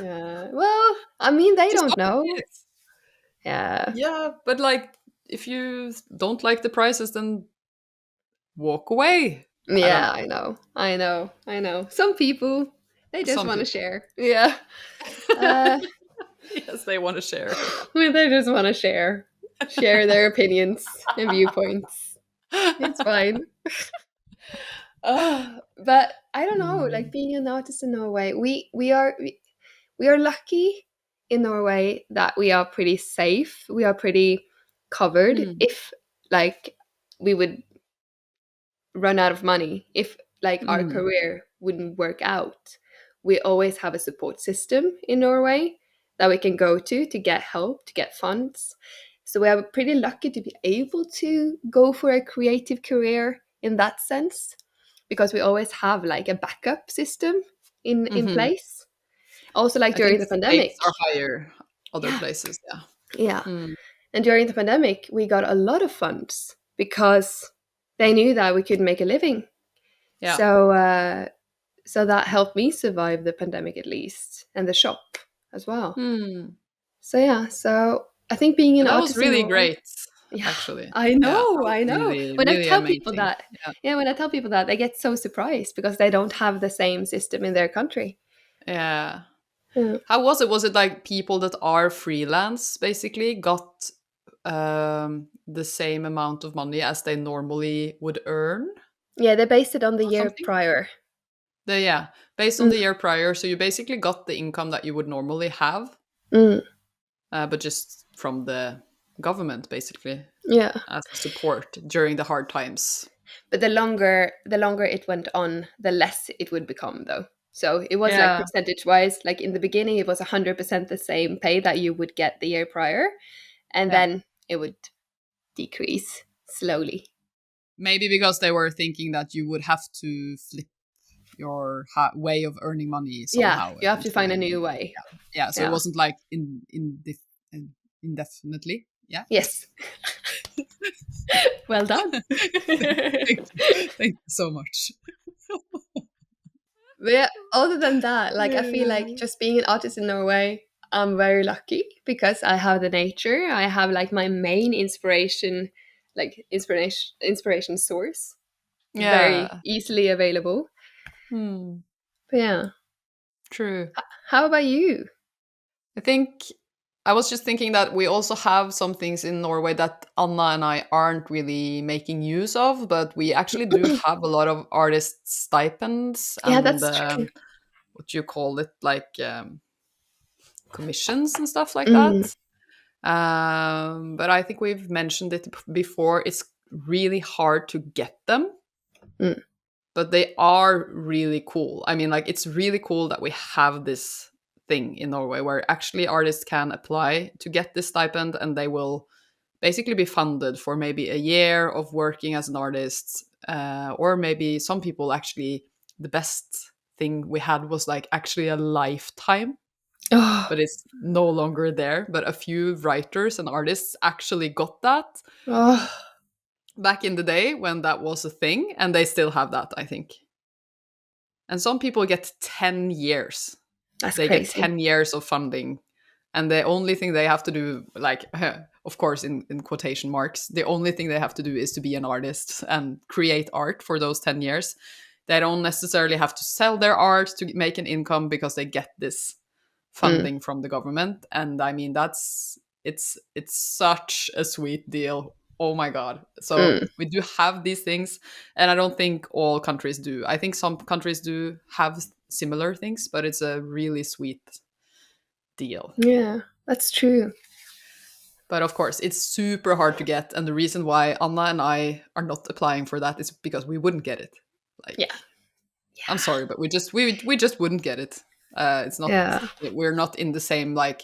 Yeah. Well, I mean, they Just don't don't say know. it. Yeah. Yeah, but like, if you don't like the prices, then walk away. I don't Yeah, know. I know. I know. I know. Some people they just Some want to people. share. Yeah. Uh Yes, they want to share. they just want to share their opinions and viewpoints. It's fine. But I don't know, like Mm. being an artist in Norway, we are lucky in Norway that we are pretty safe. We are pretty covered Mm. if like we would run out of money, if like our Mm. career wouldn't work out. We always have a support system in Norway that we can go to get help, to get funds. So we are pretty lucky to be able to go for a creative career in that sense because we always have like a backup system in Mhm. place. Also like I think during the stakes pandemic. are higher other Yeah. places, yeah. Yeah. Mm. And during the pandemic, we got a lot of funds because they knew that we could make a living. Yeah. So so that helped me survive the pandemic at least, and the shop as well. Hmm. So yeah, so I think being an That was artist in really Norway, great, yeah, actually. Yeah, that was I know. really, When I really tell people amazing. that, Yeah. yeah, when I tell people that, they get so surprised because they don't have the same system in their country. Yeah. Yeah. How was it? Was it like people that are freelance basically got the same amount of money as they normally would earn Yeah, they based it on the or year something? prior. Yeah, based on Mm, the year prior. So you basically got the income that you would normally have, mm, but just from the government basically yeah. as a support during the hard times. But the longer it went on, the less it would become though. So it was like Yeah, percentage wise, like in the beginning it was 100% the same pay that you would get the year prior, and yeah. then it would decrease slowly. Maybe because they were thinking that you would have to flip your way of earning money Yeah, somehow you have to find a eventually. new way. Yeah, so it Yeah. wasn't like indefinitely. Yeah. Yes. Well done. Thank you. Thank you so much. But yeah, other than that, like I feel like Yeah. just being an artist in Norway, I'm very lucky because I have the nature. I have like my main inspiration, like inspiration source, very Yeah. easily available. Hmm. But yeah, True. how about you? I think I was just thinking that we also have some things in Norway that Anna and I aren't really making use of, but we actually do have a lot of artist stipends Yeah, and that's true. what do you call it, like commissions and stuff like Mm, that. But I think we've mentioned it before. It's really hard to get them, mm, but they are really cool. I mean, like, it's really cool that we have this thing in Norway where actually artists can apply to get this stipend and they will basically be funded for maybe a year of working as an artist. Or maybe some people actually, the best thing we had was like actually a lifetime, oh, but it's no longer there. But a few writers and artists actually got that oh, back in the day when that was a thing, and they still have that, I think. And some people get 10 years. that's They get crazy. 10 years of funding. And the only thing they have to do, like, of course, in quotation marks, the only thing they have to do is to be an artist and create art for those 10 years. They don't necessarily have to sell their art to make an income because they get this Mm, funding from the government. And I mean, it's such a sweet deal. Oh my god. So mm, we do have these things, and I don't think all countries do. I think some countries do have similar things, but it's a really sweet deal. yeah, that's true. But of course, it's super hard to get, and the reason why Anna and I are not applying for that is because we wouldn't get it. Like, Yeah, I'm sorry, but we just wouldn't get it. It's not, yeah. we're not in the same like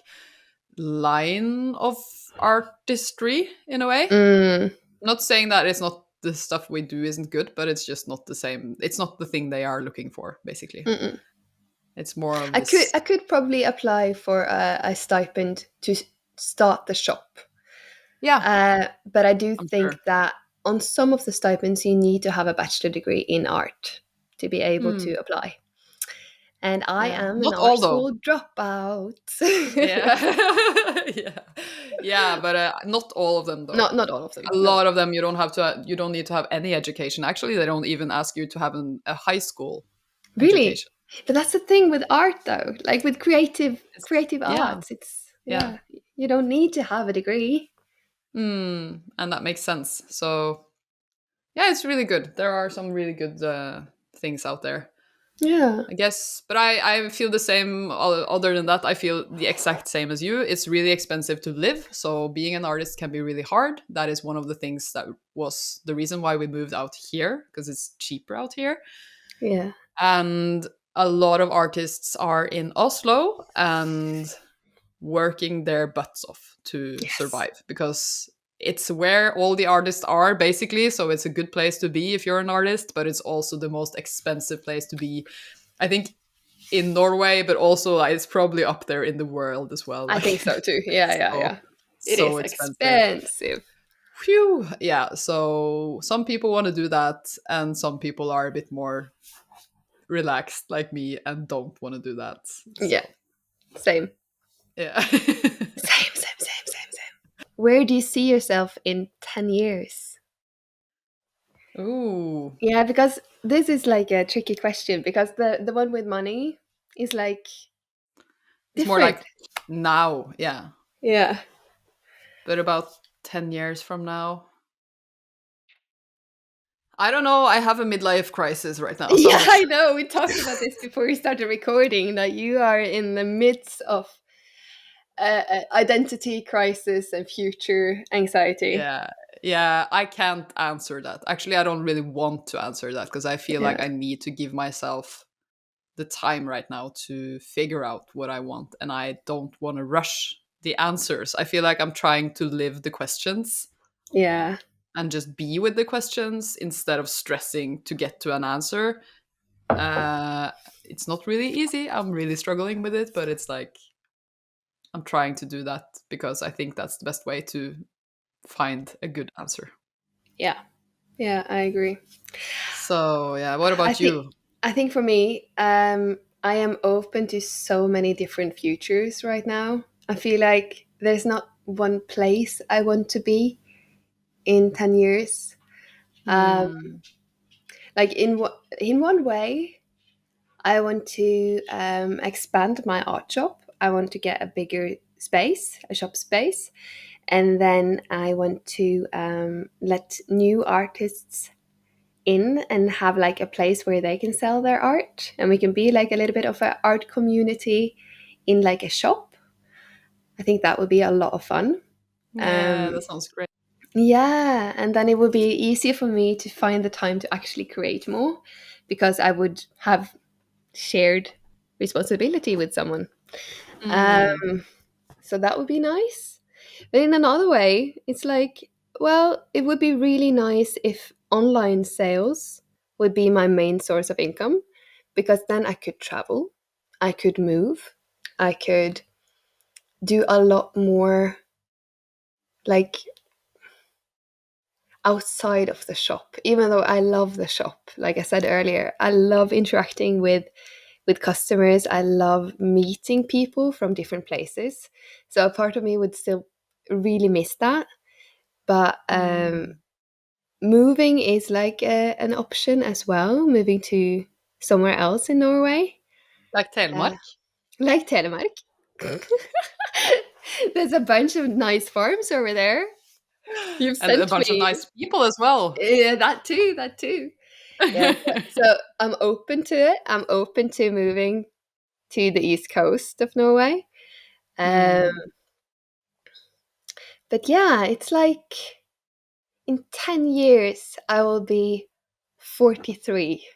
line of artistry in a way. Mm, Not saying that it's not, the stuff we do isn't good, but it's just not the same. It's not the thing they are looking for, basically. mm-mm. It's more of I could this. I could probably apply for a stipend to start the shop. Yeah, But I do I'm think sure. that on some of the stipends, you need to have a bachelor degree in art to be able to Hmm. apply. And I Yeah, am an not art all though. school dropout. Yeah, yeah, yeah, but not all of them though. Not all of them. A No, lot of them you don't have to. You don't need to have any education. Actually, they don't even ask you to have a high school really. education. But that's the thing with art, though. Like with creative Yeah, arts, it's yeah. yeah. You don't need to have a degree. And that makes sense. So yeah, it's really good. There are some really good things out there, Yeah. I guess. But I feel the same. Other than that, I feel the exact same as you. It's really expensive to live. So being an artist can be really hard. That is one of the things that was the reason why we moved out here, because it's cheaper out here. Yeah. And a lot of artists are in Oslo and working their butts off to Yes. survive, because it's where all the artists are basically. So it's a good place to be if you're an artist, but it's also the most expensive place to be, I think, in Norway, but also like, it's probably up there in the world as well. I think Like, so too. Yeah, yeah, so yeah. It so is expensive. expensive. Phew. Yeah, so some people want to do that, and some people are a bit more relaxed like me and don't want to do that. Yeah. So Same. yeah. Same. Where do you see yourself in 10 years? Ooh. Yeah, because this is like a tricky question because the one with money is like It's more Different. like now, yeah. Yeah. But about 10 years from now, I don't know. I have a midlife crisis right now, so I'm Yeah, not I sure. know. We talked about this before we started recording, that you are in the midst of identity crisis and future anxiety. Yeah. Yeah, I can't answer that. Actually, I don't really want to answer that because I feel like Yeah. I need to give myself the time right now to figure out what I want, and I don't want to rush the answers. I feel like I'm trying to live the questions Yeah. and just be with the questions instead of stressing to get to an answer. It's not really easy. I'm really struggling with it, but it's like I'm trying to do that because I think that's the best way to find a good answer. Yeah. Yeah, I agree. So, yeah, what I about think you? I think for me, I am open to so many different futures right now. I feel like there's not one place I want to be in 10 years. Um, Hmm. like in one way, I want to expand my art shop. I want to get a bigger space, a shop space, and then I want to let new artists in and have like a place where they can sell their art, and we can be like a little bit of an art community in like a shop. I think that would be a lot of fun. Yeah, Um, that sounds great. yeah, and then it would be easier for me to find the time to actually create more because I would have shared responsibility with someone. Hmm. Um, so that would be nice. But in another way, it's like, well, it would be really nice if online sales would be my main source of income because then I could travel, I could move, I could do a lot more like outside of the shop. Even though I love the shop, like I said earlier, I love interacting with customers. I love meeting people from different places. So a part of me would still really miss that. But Hmm. moving is like an option as well, moving to somewhere else in Norway, Like uh, Telemark? like Telemark. There's a bunch of nice farms over there. You've And a sent bunch of me. nice people as well. Yeah, that too, that too. Yeah, so I'm open to it. I'm open to moving to the east coast of Norway. Um, Hmm. but yeah, it's like in 10 years, I will be 43.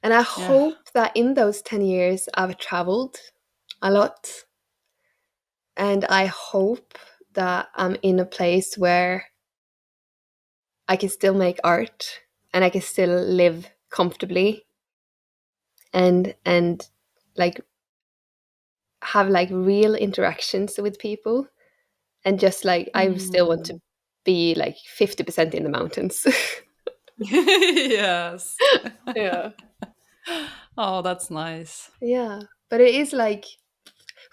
And I Yeah. hope that in those 10 years, I've traveled a lot. And I hope that I'm in a place where I can still make art and I can still live comfortably and like have like real interactions with people. And just like, I still want to Hmm. be like 50% in the mountains. Yes. Yeah. Oh, that's nice. Yeah. But it is like,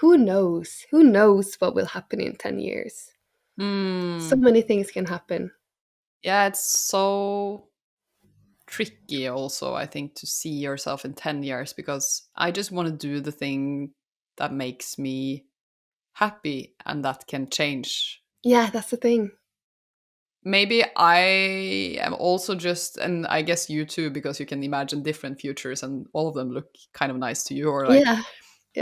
who knows? Who knows what will happen in 10 years? So Hmm. many things can happen. Yeah, it's so tricky also, I think, to see yourself in 10 years because I just want to do the thing that makes me happy and that can change. Yeah, that's the thing. Maybe I am also just, and I guess you too, because you can imagine different futures and all of them look kind of nice to you. Or like, Yeah.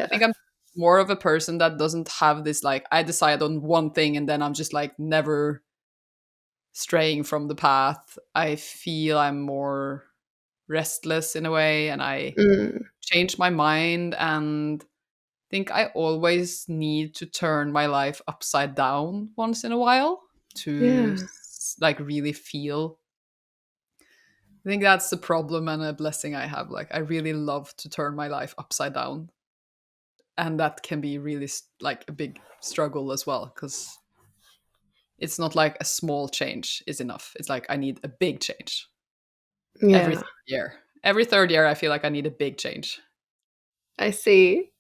I Yeah. think I'm more of a person that doesn't have this, like, I decide on one thing and then I'm just like never straying from the path. I feel I'm more restless in a way and I Mm, change my mind and think I always need to turn my life upside down once in a while to yeah. like really feel. I think that's the problem and a blessing I have. Like I really love to turn my life upside down, and that can be really like a big struggle as well because it's not like a small change is enough. It's like I need a big change every Yeah. third year. Every third year, I feel like I need a big change. I see.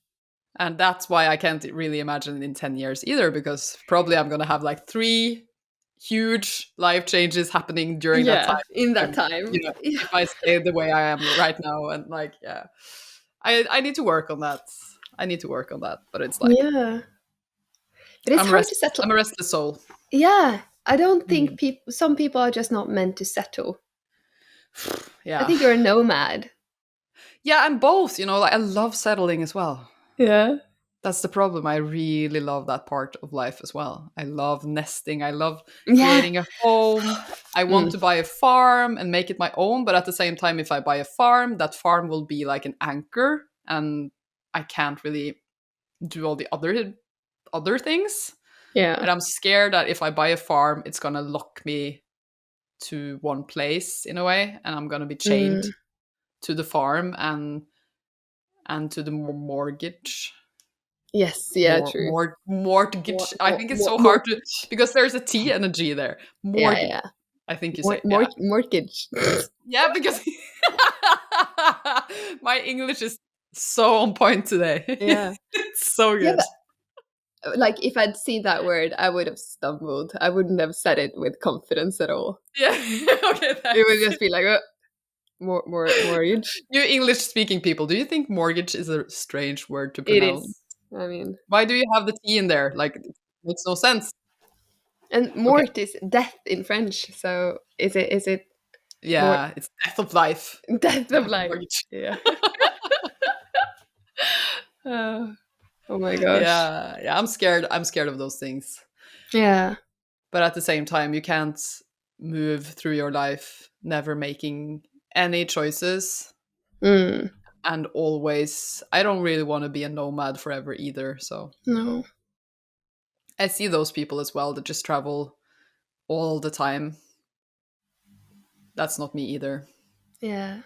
And that's why I can't really imagine in 10 years either, because probably I'm going to have like three huge life changes happening during that time. Yeah, in that And, time. Yeah. if I stay the way I am right now, and like, yeah, I need to work on that. I need to work on that. But it's like Yeah. But it's hard to settle. I'm a restless soul. Yeah. I don't think Mm. some people are just not meant to settle. I Yeah. think you're a nomad. Yeah, I'm both, like I love settling as well. Yeah. That's the problem. I really love that part of life as well. I love nesting. I love Yeah. creating a home. I want Mm. to buy a farm and make it my own, but at the same time, if I buy a farm, that farm will be like an anchor, and I can't really do all the other things. Yeah. And I'm scared that if I buy a farm, it's gonna lock me to one place in a way, and I'm gonna be chained Mm. to the farm and to the mortgage. Yes. Yeah. True. Mortgage. I think it's so hard to, Mortgage. because there's a T and a G there. Yeah. Mortgage. Yeah. I think you say, yeah, Mortgage. yeah, because my English is so on point today. Yeah. It's so Yeah. good. But like, if I'd seen that word, I would have stumbled. I wouldn't have said it with confidence at all. Yeah. Okay, It would thanks. just be like, mortgage. You English speaking people, do you think mortgage is a strange word to It pronounce? is. I mean, Why do you have the T in there? Like, it makes no sense. and Okay. mort is death in French. So is it mort Yeah, it's death of life. death of life? Mortgage. Yeah. Oh, oh my gosh. Yeah, yeah, I'm scared. I'm scared of those things. Yeah. But at the same time, you can't move through your life never making any choices, Mm, and always, I don't really want to be a nomad forever either. So no. I see those people as well that just travel all the time. That's not me either. Yeah.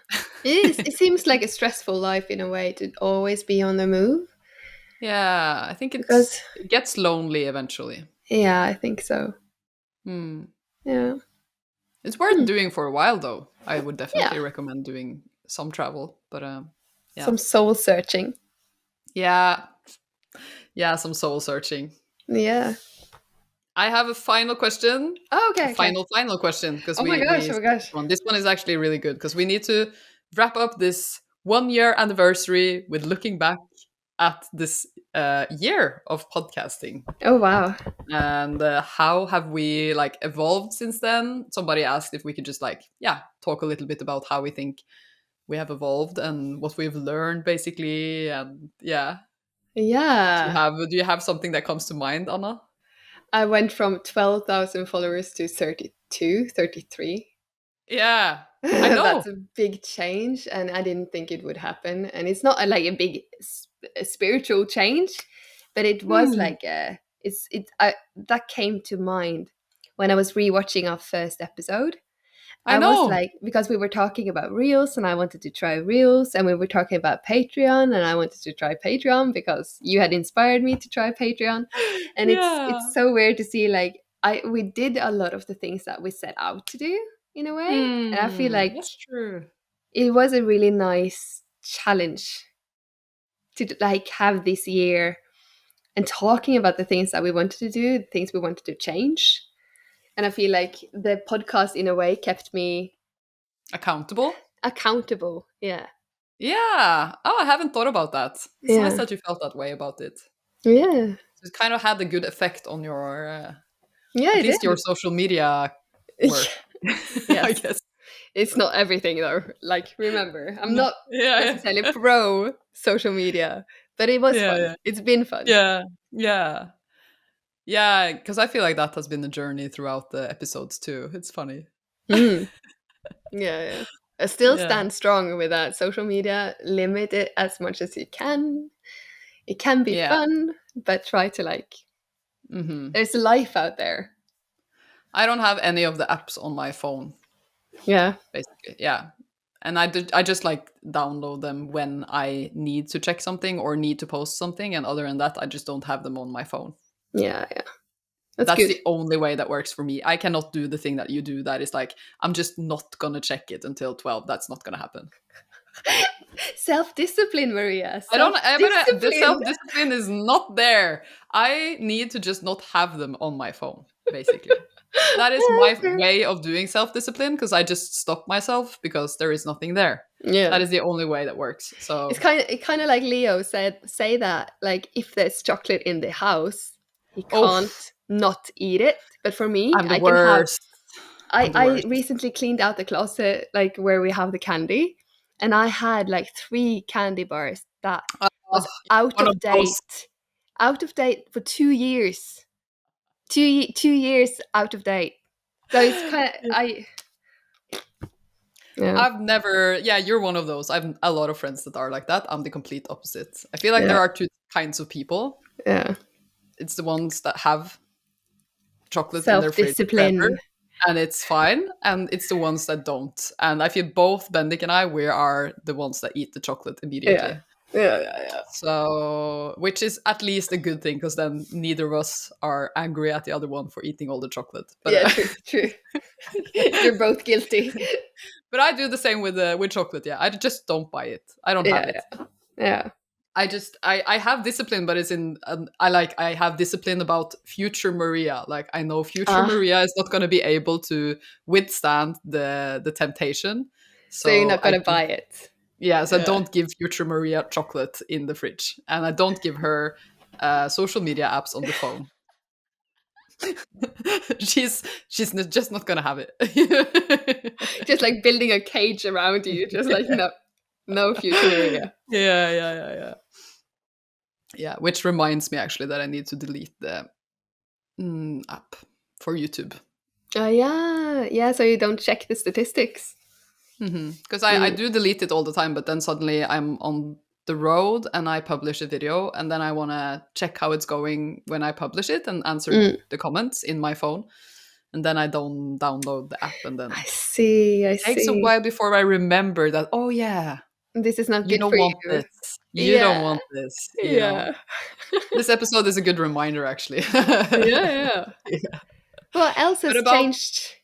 It is. It seems like a stressful life in a way to always be on the move. Yeah, I think Because it gets lonely eventually. yeah, I think so. Hmm. Yeah. It's worth Hmm. doing for a while though. I would Yeah. definitely recommend doing some travel, but yeah. Some soul searching. Yeah, yeah, some soul searching. Yeah. I have a final question. Oh, A okay, okay. final question, because Oh my gosh, we oh my skipped gosh. one. This one is actually really good because we need to wrap up this 1 year anniversary with looking back at this year of podcasting, Oh wow. and how have we like evolved since then. Somebody asked if we could just like, yeah, talk a little bit about how we think we have evolved and what we've learned basically, and yeah. Yeah. Do you have something that comes to mind, Anna? I went from 12,000 followers to 32, 33. Yeah, I know. That's a big change, and I didn't think it would happen. And it's not like a big a spiritual change, but it was Hmm. like that came to mind when I was rewatching our first episode. I I was know. like, because we were talking about Reels and I wanted to try Reels, and we were talking about Patreon and I wanted to try Patreon because you had inspired me to try Patreon. And it's Yeah. so weird to see like we did a lot of the things that we set out to do in a way. And I feel Hmm. like That's true. it was a really nice challenge to like have this year and talking about the things that we wanted to do, the things we wanted to change. And I feel like the podcast in a way kept me Accountable. accountable. Yeah. Yeah. Oh, I haven't thought about that. It's nice Yeah. that you felt that way about it. Yeah. So it kind of had a good effect on your, Yeah, at it least your did. social media work, I Yes. guess. It's not everything though. Like, remember, I'm No. not Yeah. necessarily Yeah. pro social media, but it was Yeah. fun. Yeah. It's been fun. Yeah. Yeah. Yeah. Because I feel like that has been the journey throughout the episodes too. It's funny. Mm. Yeah, yeah. I still Yeah. stand strong with that. Social media, limit it as much as you can. It can be Yeah. fun, but try to like, Hmm. there's life out there. I don't have any of the apps on my phone, Yeah. basically. Yeah. And I just like download them when I need to check something or need to post something, and other than that I just don't have them on my phone. Yeah, yeah. That's That's good. the only way that works for me. I cannot do the thing that you do, that is like, I'm just not gonna check it until 12. That's not gonna happen. Self-discipline, Maria. I don't but the Self-discipline. self-discipline is not there. I need to just not have them on my phone. basically. That is my way of doing self-discipline because I just stop myself because there is nothing there. Yeah. That is the only way that works. It's So, kind of like Leo say that, like, if there's chocolate in the house, he oh, can't not eat it. But for me, I'm the I can have. worst. I I'm the I worst. recently cleaned out the closet, like where we have the candy, and I had like 3 candy bars that Oh, was out one of of those. date for 2 years. 2 years out of date. So it's kind of yeah, I've never, yeah, you're one of those. I've a lot of friends that are like that. I'm the complete opposite. I feel like yeah, there are two kinds of people. yeah. It's the ones that have chocolate in their Self fridge forever discipline. and it's fine. And it's the ones that don't. And I feel both Bendik and I, we are the ones that eat the chocolate Yeah, immediately. yeah, yeah, So, which is at least a good thing because then neither of us are angry at the other one for eating all the chocolate. But yeah. True, true. You're both guilty. but I do the same with chocolate. Yeah, I just don't buy it. I don't have Yeah, it. yeah, yeah. I have discipline, but it's in I have discipline about future Maria. Like I know future Ah, Maria is not going to be able to withstand the temptation. so you're So not gonna buy it. yes, I Yeah. don't give future Maria chocolate in the fridge, and I don't give her social media apps on the phone. Just not gonna have it. Just like building a cage around you, just like no, no future Maria. Yeah. Yeah, which reminds me actually that I need to delete the app for YouTube. Oh yeah, yeah. So you don't check the statistics. Because I Mm, do delete it all the time, but then suddenly I'm on the road and I publish a video, and then I want to check how it's going when I publish it and answer mm. the comments in my phone. And then I don't download the app, and I then see. I it takes a see. while before I remember that, oh, yeah, This is not you good don't for want you. this. You don't Yeah, want this, you know. yeah, This episode is a good reminder, actually. yeah, yeah. Yeah. What else But has about changed?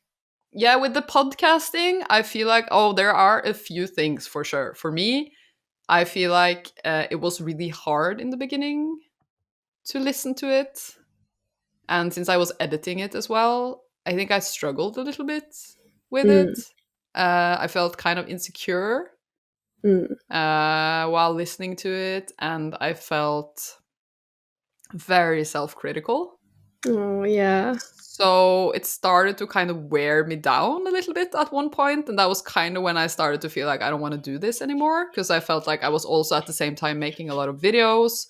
yeah, with the podcasting, I feel like, oh, there are a few things for sure. For me, I feel like it was really hard in the beginning to listen to it. And since I was editing it as well, I think I struggled a little bit with Mm, it. I felt kind of insecure mm. while listening to it, and I felt very self critical. Oh yeah, So it started to kind of wear me down a little bit at one point, and that was kind of when I started to feel like I don't want to do this anymore because I felt like I was also at the same time making a lot of videos,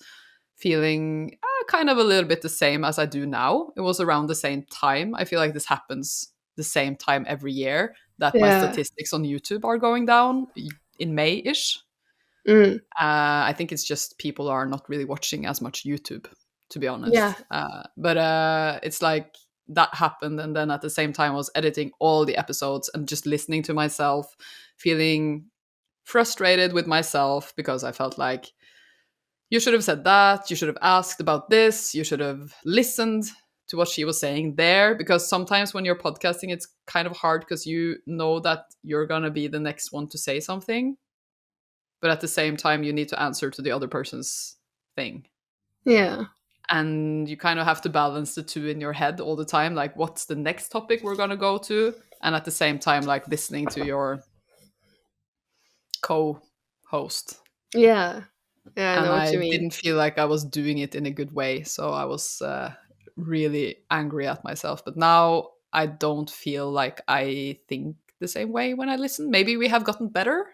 feeling kind of a little bit the same as I do now. It was around the same time. I feel like this happens the same time every year that my yeah. statistics on YouTube are going down in May-ish. Mm, I think it's just people are not really watching as much YouTube, to be yeah, honest. But it's like that happened, and then at the same time, I was editing all the episodes and just listening to myself, feeling frustrated with myself because I felt like you should have said that, you should have asked about this, you should have listened to what she was saying there. Because sometimes when you're podcasting, it's kind of hard because you know that you're gonna be the next one to say something, but at the same time you need to answer to the other person's thing, yeah, and you kind of have to balance the two in your head all the time, like what's the next topic we're going to go to, and at the same time like listening to your co-host. yeah. Yeah, I And know what I you mean. didn't feel like I was doing it in a good way, so I was really angry at myself. But now I don't feel like I think the same way when I listen. Maybe we have gotten better.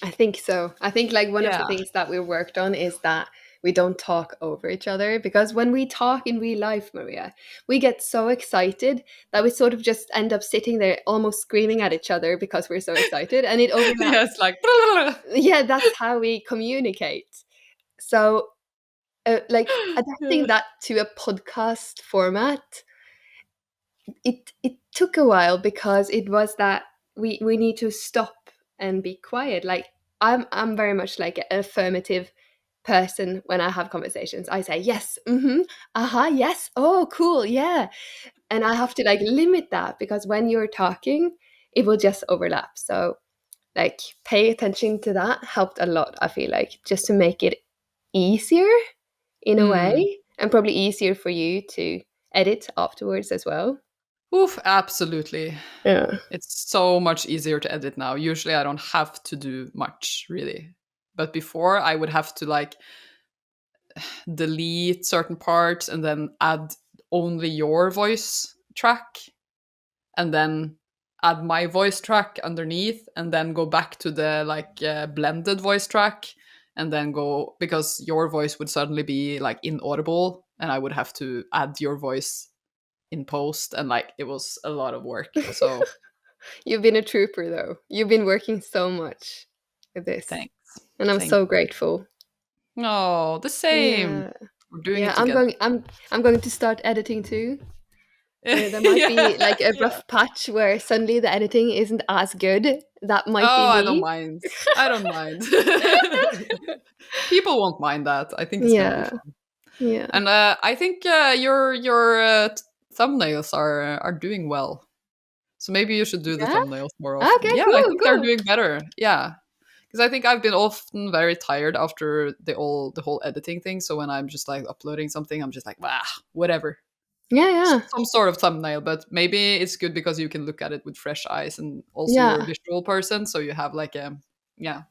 I think so. I think like one of the Yeah. things that we worked on is that we don't talk over each other, because when we talk in real life, Maria, we get so excited that we sort of just end up sitting there almost screaming at each other because we're so excited, and it Yeah, overlaps. it's like Yeah, that's how we communicate. So, like adapting yeah. that to a podcast format, it took a while because it was that we need to stop and be quiet. Like I'm very much like an affirmative person when I have conversations. I say yes, mm-hmm, uh-huh, yes, oh cool, yeah. And I have to like limit that because when you're talking, it will just overlap. So like pay attention to that helped a lot, I feel like, just to make it easier in a Mm, way, and probably easier for you to edit afterwards as well? Oof, absolutely. Yeah. It's so much easier to edit now. Usually I don't have to do much really. But before I would have to like delete certain parts and then add only your voice track and then add my voice track underneath and then go back to the like blended voice track and then go because your voice would suddenly be like inaudible and I would have to add your voice in post and like it was a lot of work. So You've been a trooper though. You've been working so much with this. thanks. And I'm Thank so grateful. No, the same. Yeah. We're doing Yeah, it together. I'm going to start editing too. There might Yeah. be like a Yeah. rough patch where suddenly the editing isn't as good. That might be Oh, I don't me. mind. I don't mind. People won't mind that. I think it's gonna be Yeah. fun. Yeah. And I think your thumbnails are doing well. So maybe you should do the Yeah. thumbnails more often. Okay, Yeah, I cool, think they're cool. doing better. Yeah, because I think I've been often very tired after the whole editing thing. So when I'm just like uploading something, I'm just like, whatever, Yeah, yeah. some sort of thumbnail. But maybe it's good because you can look at it with fresh eyes, and also you're a Yeah. visual person, so you have like a yeah.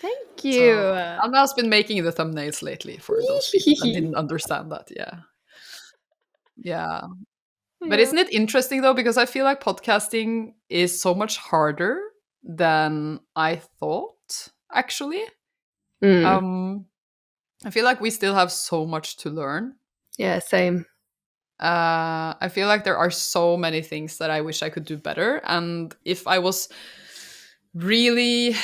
Thank So you. I've just been making the thumbnails lately for those people that didn't understand that. Yeah, yeah. But Yeah. isn't it interesting though? Because I feel like podcasting is so much harder than I thought, actually. Mm. Um, I feel like we still have so much to learn. Yeah, same. I feel like there are so many things that I wish I could do better. And if I was really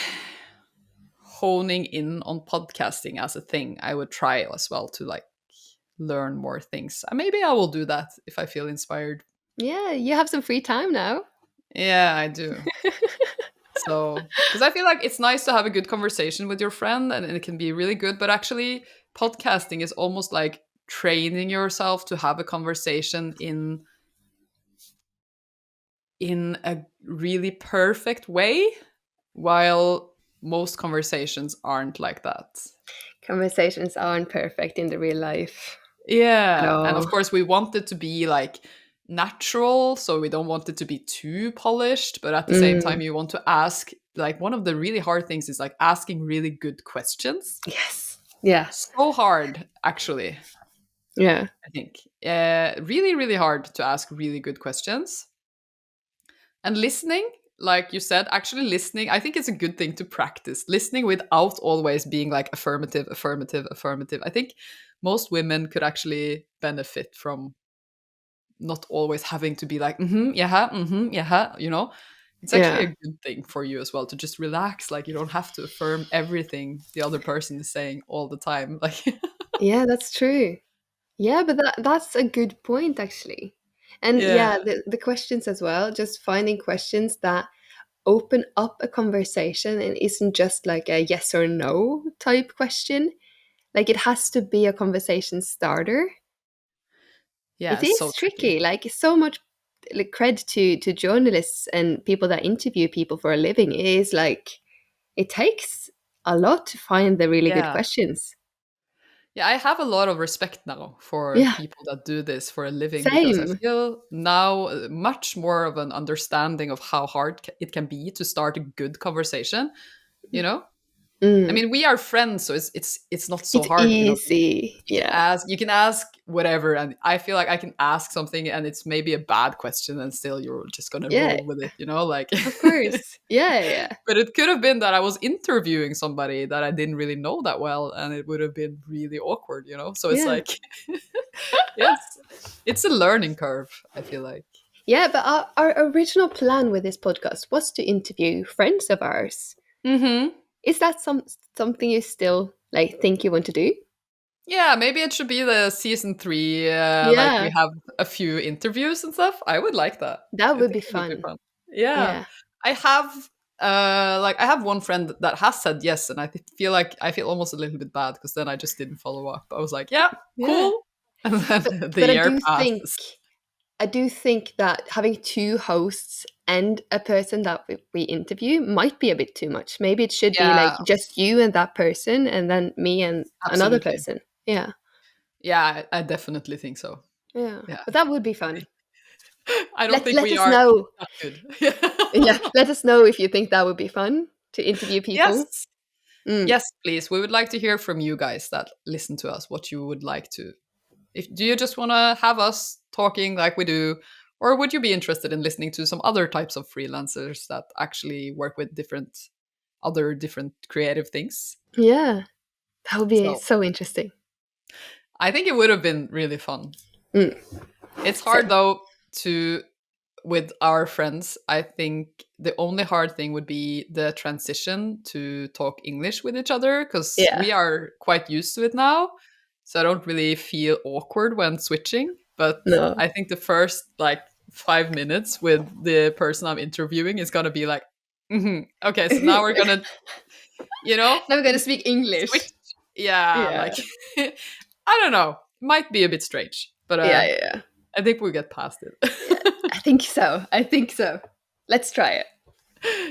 honing in on podcasting as a thing, I would try as well to like learn more things. And maybe I will do that if I feel inspired. Yeah, you have some free time now. Yeah, I do. So, because I feel like it's nice to have a good conversation with your friend and it can be really good, but actually, podcasting is almost like training yourself to have a conversation in a really perfect way, while most conversations aren't like that. Conversations aren't perfect in the real life at Yeah, and of all. course, we want it to be like natural, so we don't want it to be too polished, but at the same Mm. time, you want to ask like one of the really hard things is like asking really good questions. Yes. Yeah. So hard, actually, Yeah. I think. Really, really hard to ask really good questions. And listening, like you said, actually listening, I think it's a good thing to practice. Listening without always being like affirmative, affirmative, affirmative. I think most women could actually benefit from not always having to be like, yeah, you know? It's actually Yeah. a good thing for you as well to just relax. Like you don't have to affirm everything the other person is saying all the time. Like, Yeah, that's true. Yeah, but that's a good point actually. And yeah. yeah, the questions as well, just finding questions that open up a conversation and isn't just like a yes or no type question. Like it has to be a conversation starter. Yeah, It it's so is tricky. tricky. Like so much like credit to journalists and people that interview people for a living is like it takes a lot to find the really good Yeah. questions. Yeah, I have a lot of respect now for Yeah, people that do this for a living because I same. feel now much more of an understanding of how hard it can be to start a good conversation, you know? I Mm. mean, we are friends, so it's not so It's hard, you know. easy. Yeah. You can ask whatever, and I feel like I can ask something, and it's maybe a bad question, and still you're just gonna Yeah, roll with it, you know, like. of course. Yeah, yeah. But it could have been that I was interviewing somebody that I didn't really know that well, and it would have been really awkward, you know. So it's Yeah. like, yes, it's a learning curve. I feel like. Yeah, but our original plan with this podcast was to interview friends of ours. Hmm. Is that something you still like think you want to do? Yeah, maybe it should be the season 3. Like we Yeah, have a few interviews and stuff. I would like that. that I would think be it would be fun. fun. Yeah, Yeah. I have. Like I have one friend that has said yes, and feel like I feel almost a little bit bad because then I just didn't follow up. I was like, yeah, Yeah. cool, and But then the but year passes. I do think that having two hosts and a person that we interview might be a bit too much. Maybe it should be like Yeah, just you and that person and then me and another absolutely. person. Yeah. Yeah, I definitely think so. Yeah, Yeah. but that would be fun. I don't Let think let we us are know. that good. Yeah, let us know if you think that would be fun to interview people. Yes. Mm. Yes, please. We would like to hear from you guys that listen to us what you would like to. If do you just want to have us talking like we do, or would you be interested in listening to some other types of freelancers that actually work with different creative things? Yeah, that would be So, so interesting. I think it would have been really fun. Mm. It's hard Same. though to with our friends. I think the only hard thing would be the transition to talk English with each other because Yeah. we are quite used to it now. So I don't really feel awkward when switching. But No. I think the first like 5 minutes with the person I'm interviewing is gonna be like, okay, so now we're gonna, you know, Now we're gonna speak switch. English. Yeah, Yeah. like I don't know, might be a bit strange, but Yeah, yeah, yeah. I think we'll get past Yeah. it. I think so. I think so. Let's try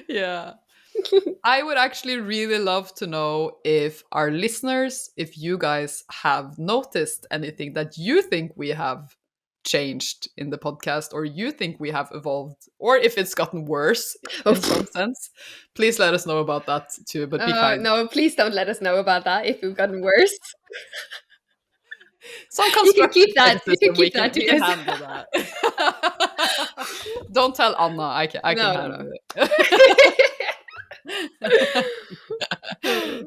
Yeah. it. I would actually really love to know if our listeners, if you guys have noticed anything that you think we have changed in the podcast, or you think we have evolved, or if it's gotten worse in some sense. Please let us know about that too, but be kind. No, please don't let us know about that if we've gotten worse. Some You can constructive keep that. You can criticism, we keep can that to we can yourself. handle that. Don't tell Anna. I can No, no, no. handle it.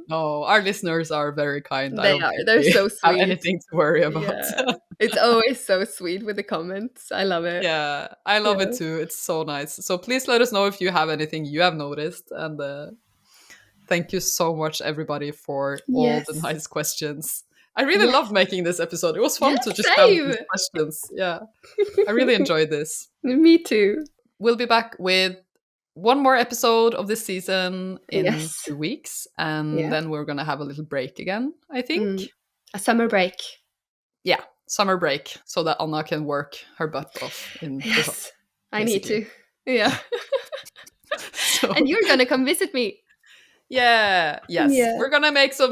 No, our listeners are very kind. I They don't are. think They're we so have sweet. anything to worry about. Yeah. It's always so sweet with the comments. I love it. Yeah, I love it Yeah. too. It's so nice. So please let us know if you have anything you have noticed. And thank you so much, everybody, for all the Yes. nice questions. I really Yes. loved making this episode. It was Yeah, fun to just have same. these questions. Yeah, I really enjoyed this. Me too. We'll be back with one more episode of this season in Yes. 2 weeks. And Yeah. then we're going to have a little break again, I think. Mm. A summer break. Yeah, summer break so that Anna can work her butt off in the shop, Yes. I need basically. to. Yeah. So And you're gonna come visit me. yeah, yes. Yeah. We're gonna make a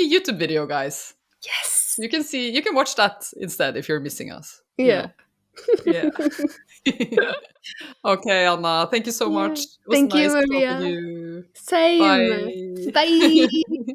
YouTube video, guys. Yes. You can watch that instead if you're missing us, you Yeah. know. Yeah. Okay, Anna, thank you so Yeah. much. It was Thank you, nice to talk with Maria. you. Same. Bye. Bye.